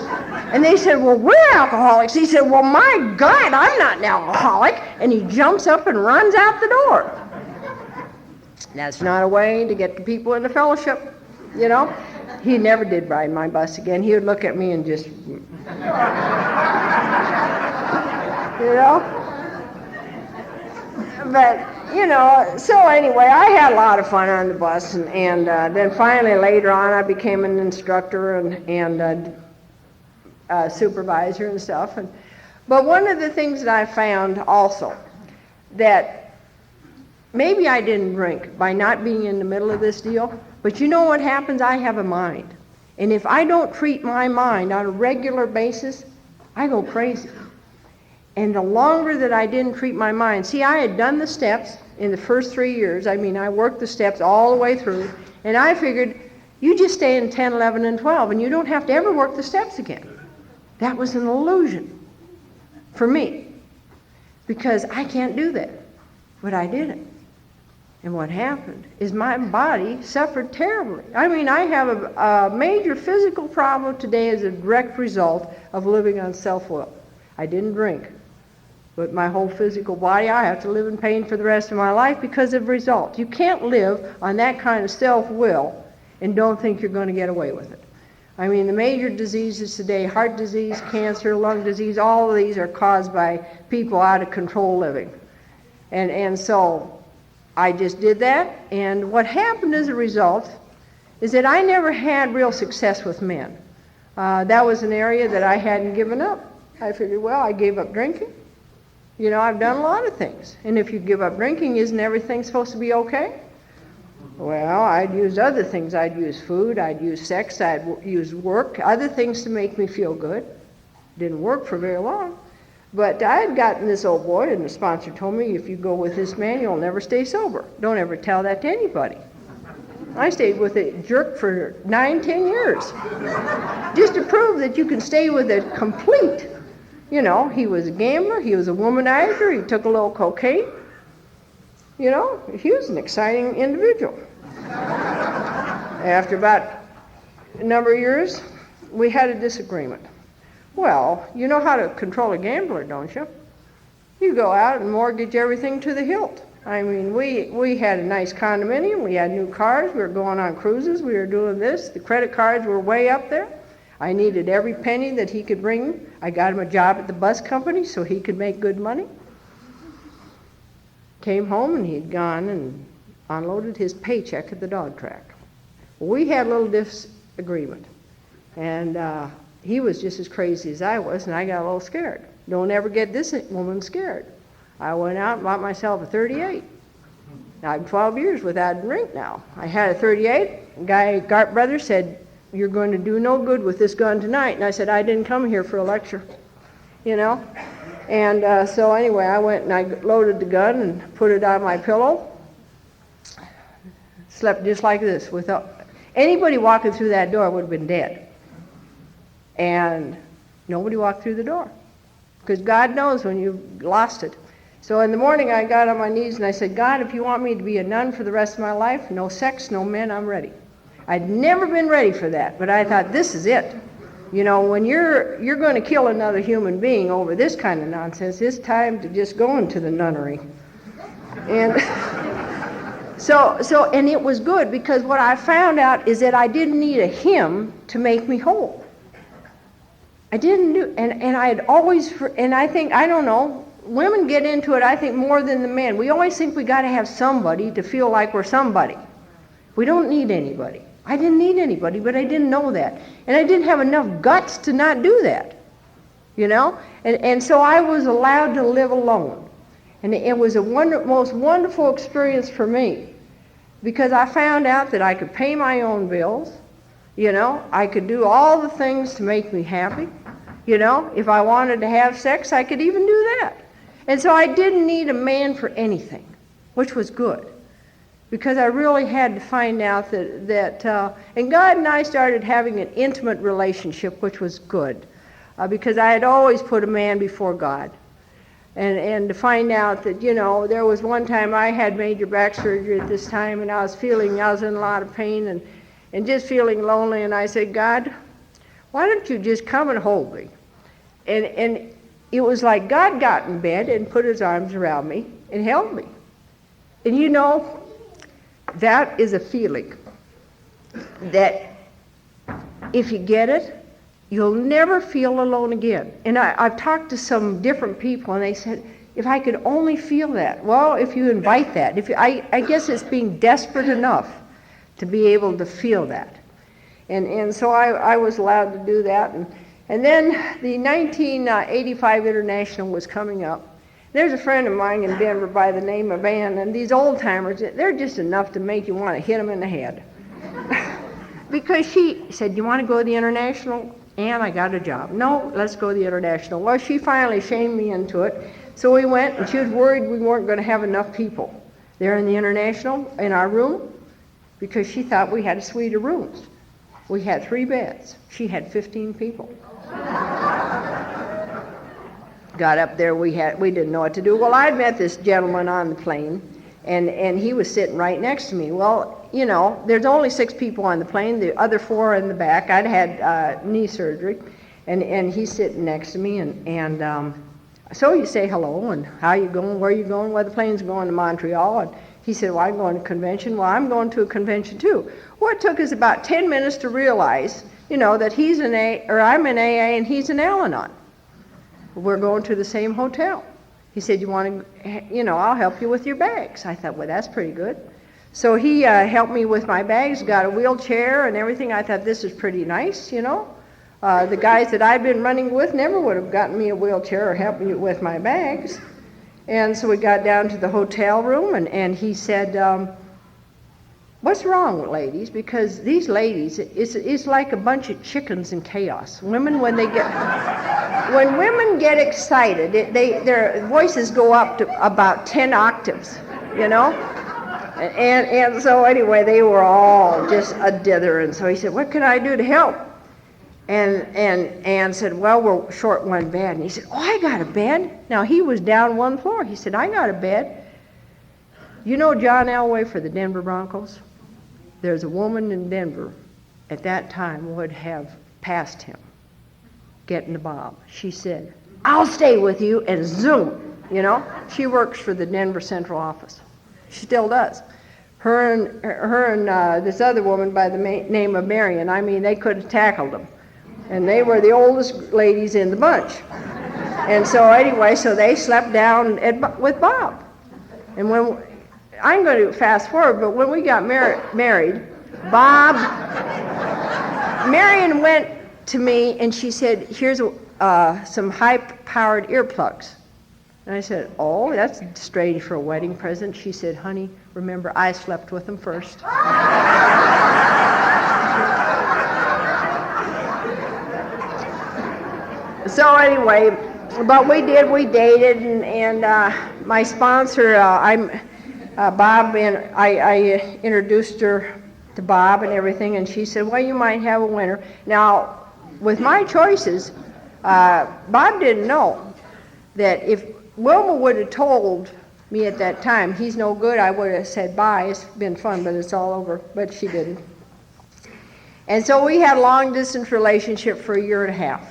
Speaker 1: And they said, well, we're alcoholics. He said, well, my God, I'm not an alcoholic. And he jumps up and runs out the door. That's not a way to get the people in the fellowship, He never did ride my bus again. He would look at me and just, But, so anyway, I had a lot of fun on the bus, and then finally later on I became an instructor and supervisor and stuff. But one of the things that I found also, that maybe I didn't drink by not being in the middle of this deal, but you know what happens? I have a mind. And if I don't treat my mind on a regular basis, I go crazy. And the longer that I didn't treat my mind, see, I had done the steps in the first 3 years. I mean, I worked the steps all the way through, and I figured, you just stay in 10, 11, and 12, and you don't have to ever work the steps again. That was an illusion for me, because I can't do that. But I did it. And what happened is my body suffered terribly. I mean, I have a major physical problem today as a direct result of living on self-will. I didn't drink, but my whole physical body, I have to live in pain for the rest of my life because of results. You can't live on that kind of self-will and don't think you're going to get away with it. I mean, the major diseases today, heart disease, cancer, lung disease, all of these are caused by people out of control living. And so I just did that, and what happened as a result is that I never had real success with men. That was an area that I hadn't given up. I figured, well, I gave up drinking. I've done a lot of things. And if you give up drinking, isn't everything supposed to be okay? Well, I'd use other things. I'd use food, I'd use sex, I'd use work, other things to make me feel good. Didn't work for very long. But I had gotten this old boy, and the sponsor told me, if you go with this man, you'll never stay sober. Don't ever tell that to anybody. I stayed with a jerk for 9-10 years, just to prove that you can stay with a complete. You know, he was a gambler, he was a womanizer, he took a little cocaine. You know, he was an exciting individual. After about a number of years, we had a disagreement. Well, you know how to control a gambler, don't you? You go out and mortgage everything to the hilt. I mean, we had a nice condominium, we had new cars, we were going on cruises, we were doing this. The credit cards were way up there. I needed every penny that he could bring me. I got him a job at the bus company so he could make good money. Came home and he'd gone and unloaded his paycheck at the dog track. We had a little disagreement, and he was just as crazy as I was, and I got a little scared. Don't ever get this woman scared. I went out and bought myself a 38. Now, I'm 12 years without a drink now. I had a 38. Guy, Gart Brothers, said, "You're going to do no good with this gun tonight." And I said, "I didn't come here for a lecture," you know. And so anyway, I went and I loaded the gun and put it on my pillow. Slept just like this. Without anybody walking through that door would have been dead. And nobody walked through the door, because God knows when you've lost it. So in the morning I got on my knees and I said, "God, if you want me to be a nun for the rest of my life, no sex, no men, I'm ready." I'd never been ready for that, but I thought, this is it. You know, when you're going to kill another human being over this kind of nonsense, it's time to just go into the nunnery. And so and it was good, because what I found out is that I didn't need a hymn to make me whole. I didn't do, and I had always, and I think, I don't know, women get into it, I think, more than the men. We always think we got to have somebody to feel like we're somebody. We don't need anybody. I didn't need anybody, but I didn't know that. And I didn't have enough guts to not do that, you know? And so I was allowed to live alone. And it was a most wonderful experience for me, because I found out that I could pay my own bills, you know? I could do all the things to make me happy, you know? If I wanted to have sex, I could even do that. And so I didn't need a man for anything, which was good, because I really had to find out that and God and I started having an intimate relationship, which was good, because I had always put a man before God. And to find out that, you know, there was one time I had major back surgery at this time, and I was in a lot of pain and just feeling lonely, and I said, "God, why don't you just come and hold me?" And it was like God got in bed and put his arms around me and held me. And you know, that is a feeling that if you get it, you'll never feel alone again. And I've talked to some different people, and they said, if I could only feel that. Well, if you invite that, I guess it's being desperate enough to be able to feel that. And so I was allowed to do that. And then the 1985 International was coming up. There's a friend of mine in Denver by the name of Ann, and these old timers, they're just enough to make you want to hit them in the head. Because she said, "You want to go to the International?" "Ann, I got a job." "No, let's go to the International." Well, she finally shamed me into it. So we went, and she was worried we weren't going to have enough people there in the International in our room, because she thought we had a suite of rooms. We had 3 beds. She had 15 people. Got up there, we didn't know what to do. Well, I'd met this gentleman on the plane, and he was sitting right next to me. Well, you know, there's only 6 people on the plane, the other 4 are in the back. I'd had knee surgery, and he's sitting next to me, and so you say hello, and how you going, where you going? Well, the plane's going to Montreal, and he said, "Well, I'm going to a convention." "Well, I'm going to a convention too." Well, it took us about 10 minutes to realize, you know, that I'm an AA and he's an Al-Anon. We're going to the same hotel. He said, "You want to, you know, I'll help you with your bags." I thought, well, that's pretty good. So he helped me with my bags, got a wheelchair and everything. I thought, this is pretty nice, you know. The guys that I'd been running with never would have gotten me a wheelchair or helped me with my bags. And so we got down to the hotel room, and he said, what's wrong with ladies? Because these ladies, it's like a bunch of chickens in chaos. Women, when women get excited, their voices go up to about 10 octaves, you know? And so anyway, they were all just a dither. And so he said, what can I do to help? And Ann said, well, we're short one bed. And he said, oh, I got a bed. Now, he was down one floor. He said, I got a bed. You know John Elway for the Denver Broncos? There's a woman in Denver at that time would have passed him getting the Bob. She said, I'll stay with you, and zoom, you know. She works for the Denver Central Office. She still does. Her and this other woman by the name of Marion, I mean, they could have tackled them. And they were the oldest ladies in the bunch. And so anyway, so they slept down with Bob. And when, I'm going to fast forward, but when we got married, Bob, Marion went to me and she said, here's some high-powered earplugs. And I said, oh, that's strange for a wedding present. She said, honey, remember, I slept with them first. So anyway, but we dated, and my sponsor, Bob, and I introduced her to Bob and everything, and she said, well, you might have a winner. Now, with my choices, Bob didn't know that if Wilma would have told me at that time, he's no good, I would have said, bye, it's been fun, but it's all over, but she didn't. And so we had a long-distance relationship for a year and a half.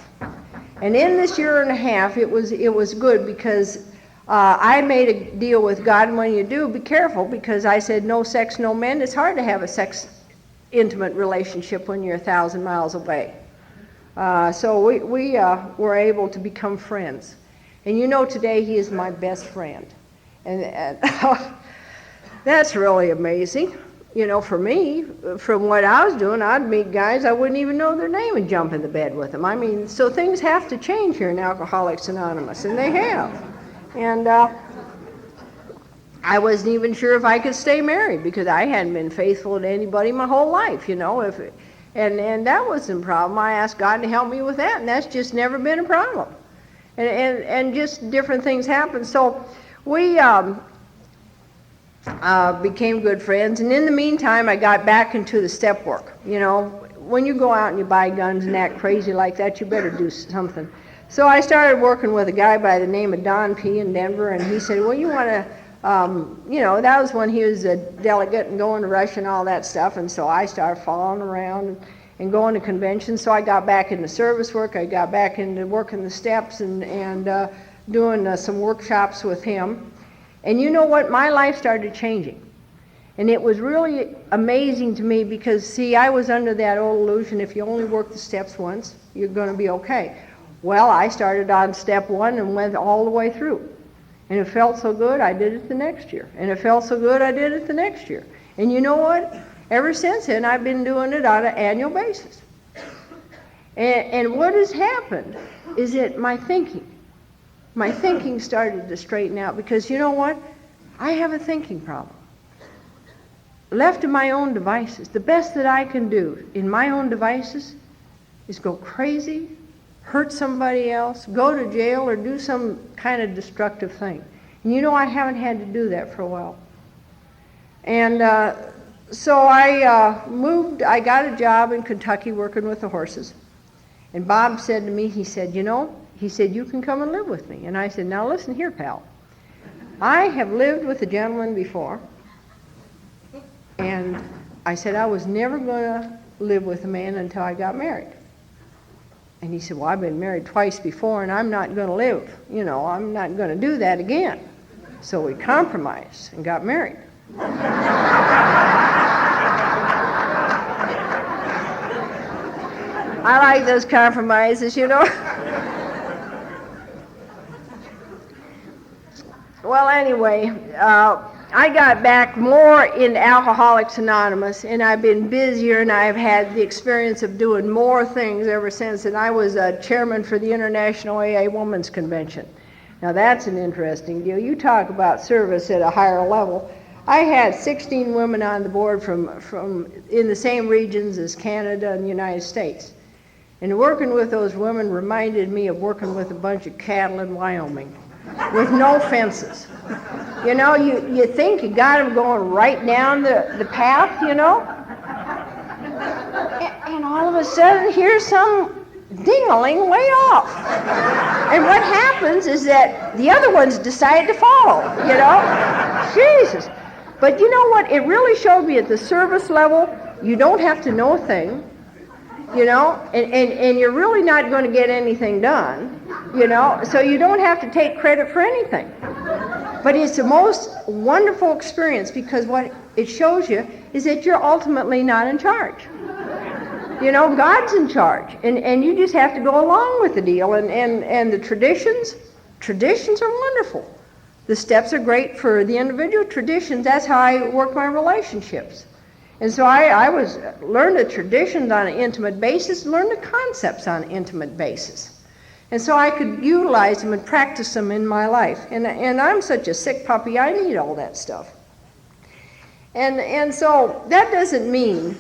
Speaker 1: And in this year and a half, it was good because I made a deal with God, and when you do, be careful, because I said, no sex, no men. It's hard to have a intimate relationship when you're 1,000 miles away. So we were able to become friends. And you know, today he is my best friend. And that's really amazing. You know, for me, from what I was doing, I'd meet guys I wouldn't even know their name and jump in the bed with them. I mean, so things have to change here in Alcoholics Anonymous, and they have. And I wasn't even sure if I could stay married because I hadn't been faithful to anybody my whole life, you know. And that wasn't a problem. I asked God to help me with that, and that's just never been a problem. And just different things happened. So we became good friends, and in the meantime, I got back into the step work. You know, when you go out and you buy guns and act crazy like that, you better do something. So I started working with a guy by the name of Don P. in Denver, and he said, well, you want to, you know, that was when he was a delegate and going to Russia and all that stuff, and so I started following around and going to conventions. So I got back into service work. I got back into working the steps and doing some workshops with him. And you know what? My life started changing. And it was really amazing to me because, see, I was under that old illusion, if you only work the steps once, you're going to be okay. Well, I started on step one and went all the way through. And it felt so good, I did it the next year. And it felt so good, I did it the next year. And you know what? Ever since then, I've been doing it on an annual basis. And what has happened is that my thinking started to straighten out, because you know what? I have a thinking problem. Left to my own devices, the best that I can do in my own devices is go crazy, hurt somebody else, go to jail, or do some kind of destructive thing. And you know, I haven't had to do that for a while. And so I moved, I got a job in Kentucky working with the horses. And Bob said to me, he said, you know, he said, you can come and live with me. And I said, now listen here, pal. I have lived with a gentleman before, and I said I was never going to live with a man until I got married. And he said, well, I've been married twice before, and I'm not going to live. You know, I'm not going to do that again. So we compromised and got married. I like those compromises, you know. Well, anyway, I got back more in Alcoholics Anonymous, and I've been busier, and I've had the experience of doing more things ever since. And I was a chairman for the International AA Women's Convention. Now, that's an interesting deal. You talk about service at a higher level. I had 16 women on the board from in the same regions as Canada and the United States. And working with those women reminded me of working with a bunch of cattle in Wyoming with no fences. You know, you think you got them going right down the path, you know? And all of a sudden, here's some ding-a-ling way off. And what happens is that the other ones decide to follow, you know? Jesus. But you know what? It really showed me at the service level, you don't have to know a thing, you know, and you're really not going to get anything done, you know, so you don't have to take credit for anything. But it's the most wonderful experience because what it shows you is that you're ultimately not in charge. You know, God's in charge, and you just have to go along with the deal, and the traditions are wonderful. The steps are great for the individual. Traditions, that's how I work my relationships. And so I learned the traditions on an intimate basis, learned the concepts on an intimate basis. And so I could utilize them and practice them in my life. And I'm such a sick puppy, I need all that stuff. And so that doesn't mean,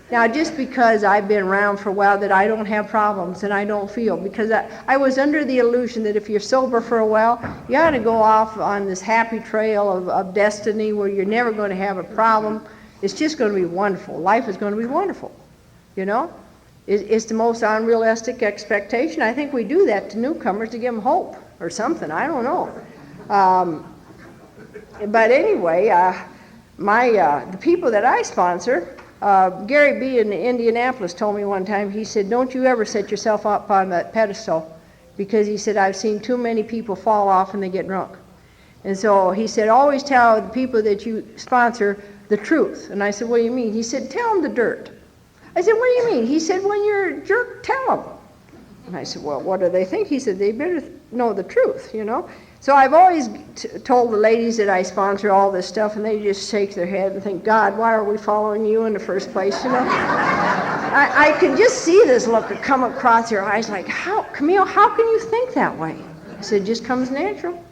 Speaker 1: now just because I've been around for a while, that I don't have problems and I don't feel, because I was under the illusion that if you're sober for a while, you ought to go off on this happy trail of destiny where you're never going to have a problem. It's just going to be wonderful. Life is going to be wonderful, you know? It's the most unrealistic expectation. I think we do that to newcomers to give them hope or something. I don't know. But anyway, the people that I sponsor, Gary B. in Indianapolis told me one time, he said, don't you ever set yourself up on that pedestal, because he said, I've seen too many people fall off and they get drunk. And so he said, always tell the people that you sponsor the truth. And I said, what do you mean? He said, tell them the dirt. I said, what do you mean? He said, when you're a jerk, tell them. And I said, well, what do they think? He said, they better know the truth, you know. So I've always told the ladies that I sponsor all this stuff, and they just shake their head and think, God, why are we following you in the first place, you know? I can just see this look come across your eyes like, Camille, how can you think that way? I said, it just comes natural.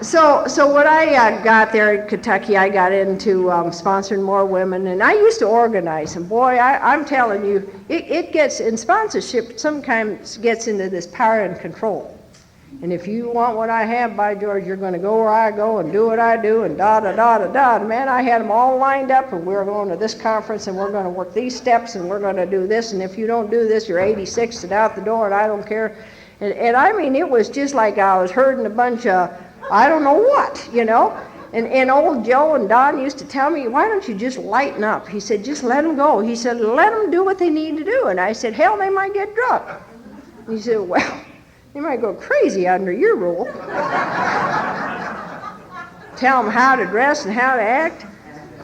Speaker 1: So when I got there in Kentucky, I got into sponsoring more women, and I used to organize them. Boy, I'm telling you, it gets, in sponsorship, sometimes gets into this power and control. And if you want what I have, by George, you're going to go where I go and do what I do and da-da-da-da-da. And man, I had them all lined up, and we're going to this conference, and we're going to work these steps, and we're going to do this, and if you don't do this, you're 86 and out the door, and I don't care. And I mean, it was just like I was herding a bunch of I don't know what, you know. And old Joe and Don used to tell me, why don't you just lighten up? He said, just let them go. He said, let them do what they need to do. And I said, hell, they might get drunk. And he said, well, they might go crazy under your rule. Tell them how to dress and how to act.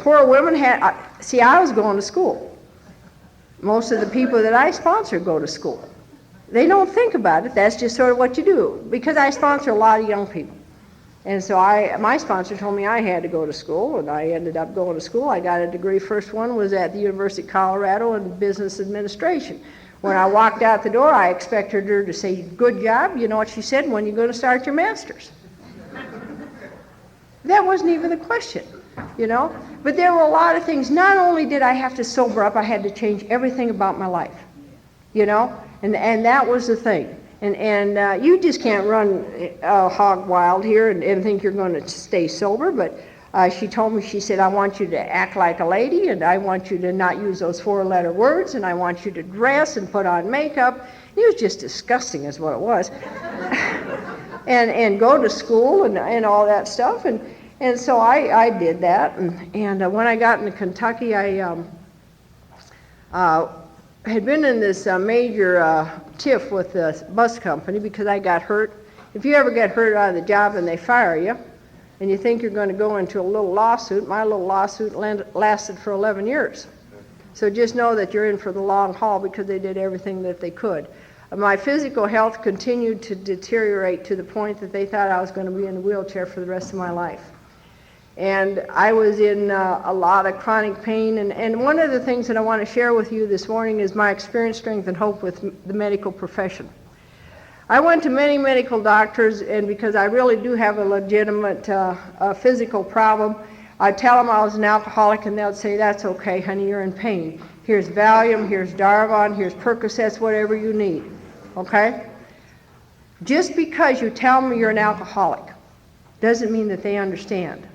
Speaker 1: Poor women had, see, I was going to school. Most of the people that I sponsor go to school. They don't think about it. That's just sort of what you do. Because I sponsor a lot of young people. And so my sponsor told me I had to go to school, and I ended up going to school. I got a degree. First one was at the University of Colorado in business administration. When I walked out the door, I expected her to say, good job. You know what she said? When are you going to start your master's? That wasn't even the question, you know. But there were a lot of things. Not only did I have to sober up, I had to change everything about my life, you know. And that was the thing. And you just can't run hog wild here and think you're going to stay sober. But she told me, she said, I want you to act like a lady, and I want you to not use those 4-letter words, and I want you to dress and put on makeup. It was just disgusting is what it was. and go to school and all that stuff. And so I did that. And when I got into Kentucky, I had been in this major tiff with the bus company because I got hurt. If you ever get hurt out of the job and they fire you, and you think you're going to go into a little lawsuit, my little lawsuit lasted for 11 years. So just know that you're in for the long haul because they did everything that they could. My physical health continued to deteriorate to the point that they thought I was going to be in a wheelchair for the rest of my life. And I was in a lot of chronic pain. And one of the things that I want to share with you this morning is my experience, strength, and hope with the medical profession. I went to many medical doctors, and because I really do have a legitimate physical problem, I'd tell them I was an alcoholic, and they'd say, that's okay, honey, you're in pain. Here's Valium, here's Darvon, here's Percocets, whatever you need, okay? Just because you tell them you're an alcoholic doesn't mean that they understand.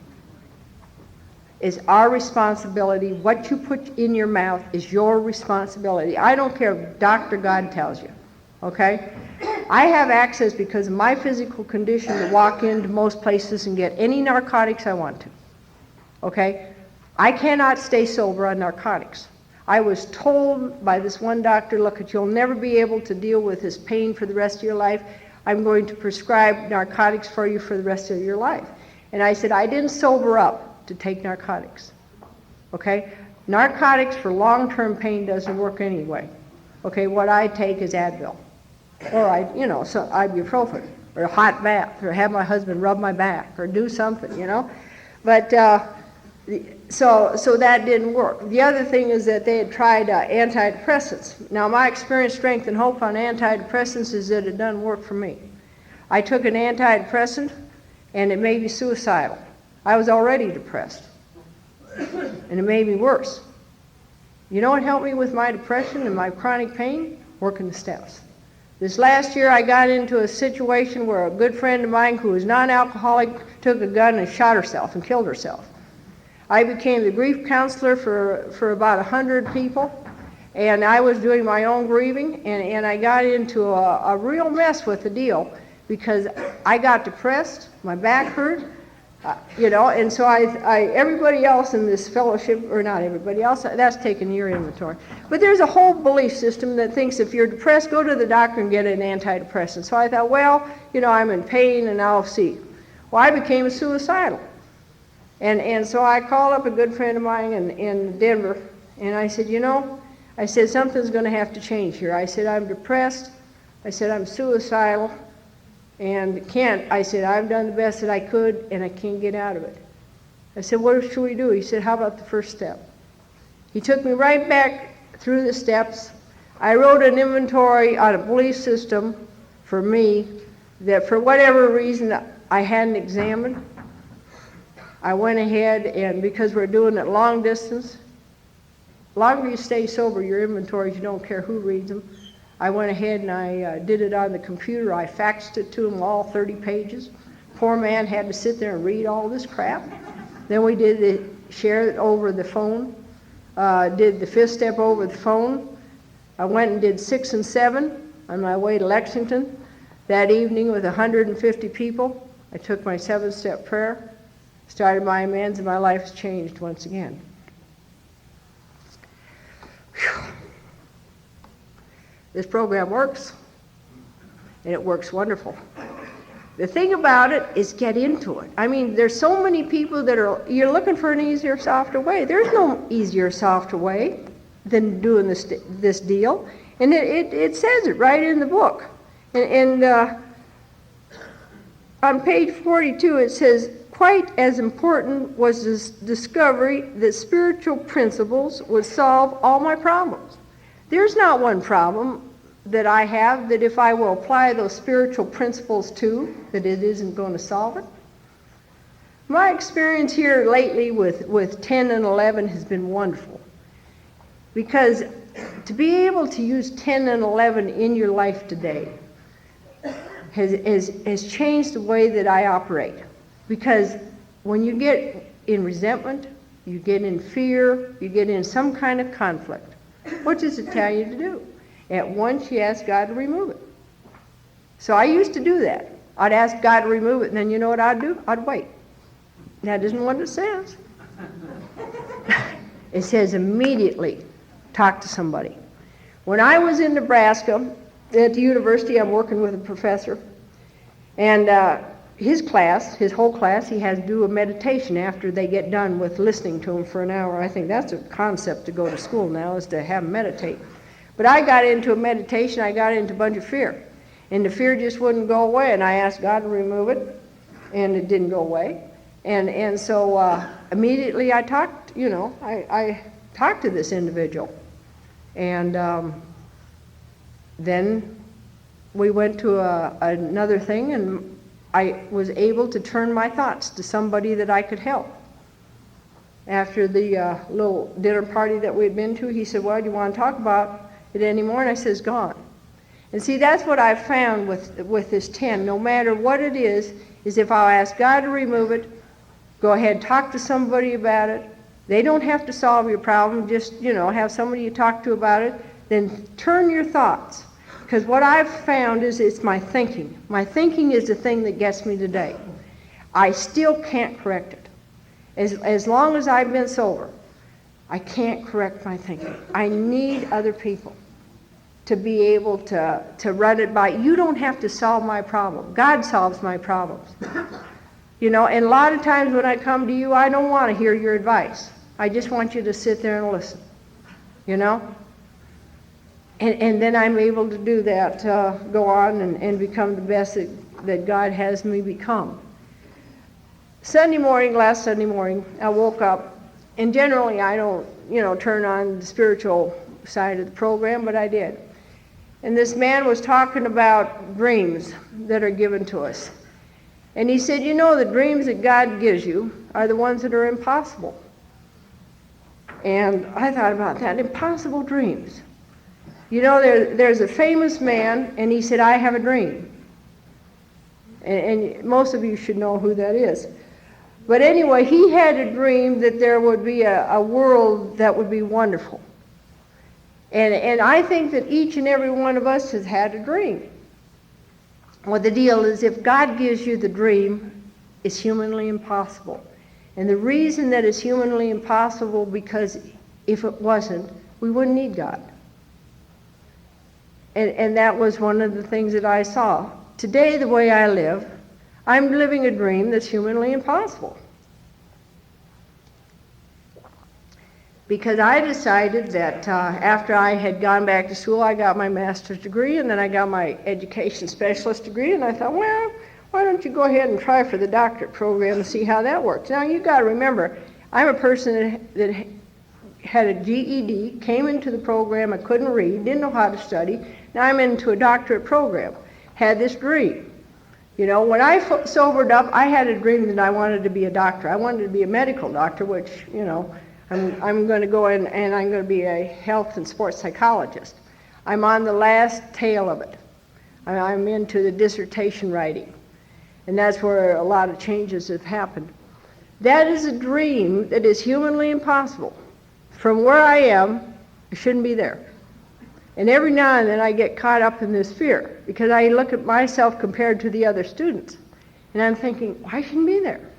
Speaker 1: It's our responsibility. What you put in your mouth is your responsibility. I don't care if Dr. God tells you, okay? I have access because of my physical condition to walk into most places and get any narcotics I want to, okay? I cannot stay sober on narcotics. I was told by this one doctor, look, you'll never be able to deal with this pain for the rest of your life. I'm going to prescribe narcotics for you for the rest of your life. And I said, I didn't sober up to take narcotics, okay? Narcotics for long-term pain doesn't work anyway. Okay, what I take is Advil, or so ibuprofen, or a hot bath, or have my husband rub my back, or do something, you know. But so that didn't work. The other thing is that they had tried antidepressants. Now, my experience, strength, and hope on antidepressants is that it doesn't work for me. I took an antidepressant, and it made me suicidal. I was already depressed, and it made me worse. You know what helped me with my depression and my chronic pain? Working the steps. This last year, I got into a situation where a good friend of mine who was non-alcoholic took a gun and shot herself and killed herself. I became the grief counselor for about 100 people, and I was doing my own grieving, and I got into a real mess with the deal because I got depressed, my back hurt, and so everybody else in this fellowship, or not everybody else, that's taking your inventory. But there's a whole belief system that thinks if you're depressed, go to the doctor and get an antidepressant. So I thought, well, I'm in pain and I'll see. Well, I became suicidal. And so I called up a good friend of mine in Denver, and I said, something's going to have to change here. I said, I'm depressed. I said, I'm suicidal. And I said, I've done the best that I could, and I can't get out of it. I said, what should we do? He said, how about the first step? He took me right back through the steps. I wrote an inventory on a belief system for me that for whatever reason I hadn't examined. I went ahead, and because we're doing it long distance, the longer you stay sober, your inventories, you don't care who reads them. I went ahead and I did it on the computer. I faxed it to him, all 30 pages. Poor man had to sit there and read all this crap. Then we share it over the phone, did the fifth step over the phone. I went and did 6 and 7 on my way to Lexington. That evening with 150 people, I took my 7-step prayer, started my amends, and my life has changed once again. Whew. This program works, and it works wonderful. The thing about it is get into it. I mean, there's so many people you're looking for an easier, softer way. There's no easier, softer way than doing this deal. And it says it right in the book. And on page 42 it says, quite as important was this discovery that spiritual principles would solve all my problems. There's not one problem that I have that if I will apply those spiritual principles to, that it isn't going to solve it. My experience here lately with 10 and 11 has been wonderful. Because to be able to use 10 and 11 in your life today has changed the way that I operate. Because when you get in resentment, you get in fear, you get in some kind of conflict, what does it tell you to do? At once you ask God to remove it. So I used to do that. I'd ask God to remove it, and then you know what I'd do? I'd wait. That isn't what it says. It says immediately talk to somebody. When I was in Nebraska at the university, I'm working with a professor, and his whole class, he has to do a meditation after they get done with listening to him for an hour. I think that's a concept to go to school now, is to have them meditate. But I got into a meditation, I got into a bunch of fear. And the fear just wouldn't go away, and I asked God to remove it, and it didn't go away. And so immediately I talked, I talked to this individual. And then we went to another thing, and I was able to turn my thoughts to somebody that I could help. After the little dinner party that we'd been to, he said, well, do you want to talk about it anymore? And I said, it's gone. And see, that's what I've found with this 10. No matter what it is if I'll ask God to remove it, go ahead, talk to somebody about it. They don't have to solve your problem. Just, have somebody you talk to about it. Then turn your thoughts. Because what I've found is it's my thinking. My thinking is the thing that gets me today. I still can't correct it. As long as I've been sober, I can't correct my thinking. I need other people to be able to run it by. You don't have to solve my problem. God solves my problems. And a lot of times when I come to you, I don't want to hear your advice. I just want you to sit there and listen. And then I'm able to do that, go on and become the best that God has me become. Last Sunday morning, I woke up, and generally I don't, turn on the spiritual side of the program, but I did. And this man was talking about dreams that are given to us. And he said, the dreams that God gives you are the ones that are impossible. And I thought about that, impossible dreams. There's a famous man, and he said, I have a dream. And most of you should know who that is. But anyway, he had a dream that there would be a world that would be wonderful. And I think that each and every one of us has had a dream. Well, the deal is if God gives you the dream, it's humanly impossible. And the reason that it's humanly impossible, because if it wasn't, we wouldn't need God. And that was one of the things that I saw. Today, the way I live, I'm living a dream that's humanly impossible. Because I decided that after I had gone back to school, I got my master's degree, and then I got my education specialist degree, and I thought, well, why don't you go ahead and try for the doctorate program and see how that works. Now, you got to remember, I'm a person that had a GED, came into the program, I couldn't read, didn't know how to study. Now I'm into a doctorate program, had this dream. When I sobered up, I had a dream that I wanted to be a doctor. I wanted to be a medical doctor, which, I'm going to go in and I'm going to be a health and sports psychologist. I'm on the last tail of it. I'm into the dissertation writing. And that's where a lot of changes have happened. That is a dream that is humanly impossible. From where I am, I shouldn't be there. And every now and then I get caught up in this fear because I look at myself compared to the other students. And I'm thinking, well, I shouldn't be there.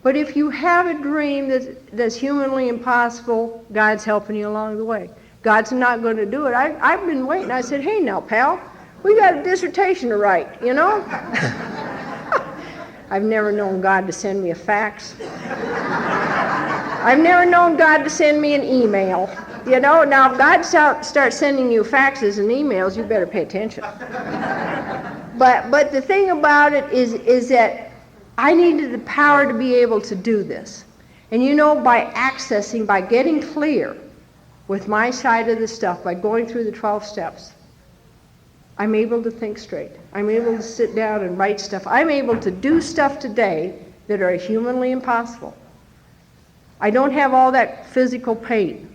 Speaker 1: But if you have a dream that's humanly impossible, God's helping you along the way. God's not going to do it. I've been waiting. I said, hey now, pal, we got a dissertation to write, I've never known God to send me a fax. I've never known God to send me an email. Now if God starts sending you faxes and emails, you better pay attention. But the thing about it is that I needed the power to be able to do this. And by getting clear with my side of the stuff, by going through the 12 steps, I'm able to think straight. I'm able to sit down and write stuff. I'm able to do stuff today that are humanly impossible. I don't have all that physical pain,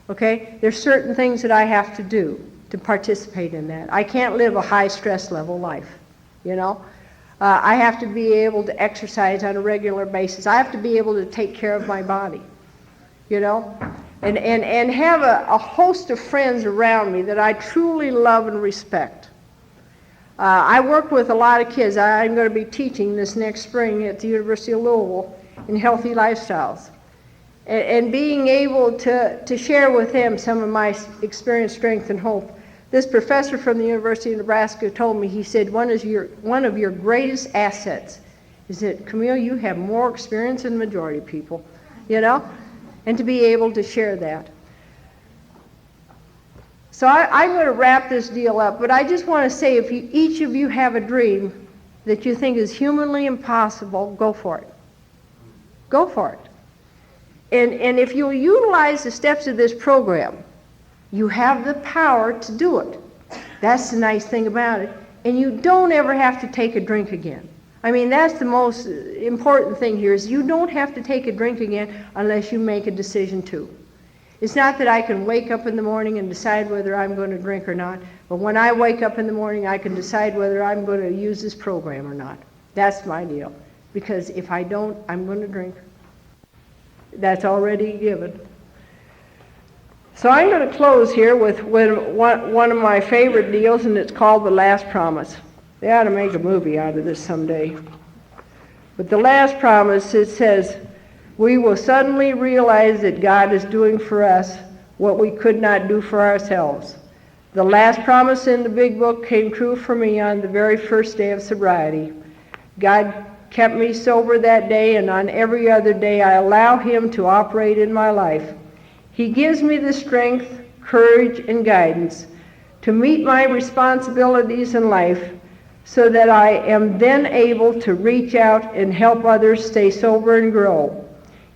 Speaker 1: okay? There's certain things that I have to do to participate in that. I can't live a high stress level life, I have to be able to exercise on a regular basis. I have to be able to take care of my body, and have a host of friends around me that I truly love and respect. I work with a lot of kids. I'm going to be teaching this next spring at the University of Louisville in healthy lifestyles. And being able to share with them some of my experience, strength, and hope. This professor from the University of Nebraska told me, he said, one of your greatest assets is that, Camille, you have more experience than the majority of people, and to be able to share that. So I'm going to wrap this deal up, but I just want to say, if each of you have a dream that you think is humanly impossible, go for it. Go for it. And if you utilize the steps of this program, you have the power to do it. That's the nice thing about it. And you don't ever have to take a drink again. I mean, that's the most important thing here is you don't have to take a drink again unless you make a decision to. It's not that I can wake up in the morning and decide whether I'm going to drink or not, but when I wake up in the morning, I can decide whether I'm going to use this program or not. That's my deal. Because if I don't, I'm going to drink. That's already given. So I'm going to close here with one of my favorite deals, and it's called The Last Promise. They ought to make a movie out of this someday. But The Last Promise, it says, we will suddenly realize that God is doing for us what we could not do for ourselves. The last promise in the big book came true for me on the very first day of sobriety. God kept me sober that day, and on every other day I allow Him to operate in my life. He gives me the strength, courage, and guidance to meet my responsibilities in life so that I am then able to reach out and help others stay sober and grow.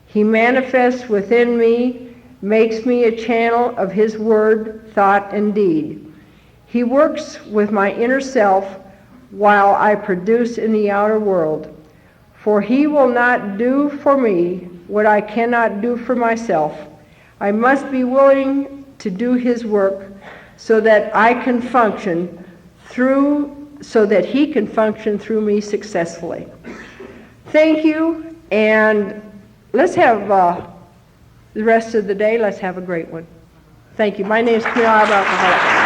Speaker 1: He manifests within me, makes me a channel of His word, thought, and deed. He works with my inner self while I produce in the outer world. For He will not do for me what I cannot do for myself. I must be willing to do His work so that He can function through me successfully. Thank you, and let's have the rest of the day, let's have a great one. Thank you. My name is Camille, I'm alcoholic.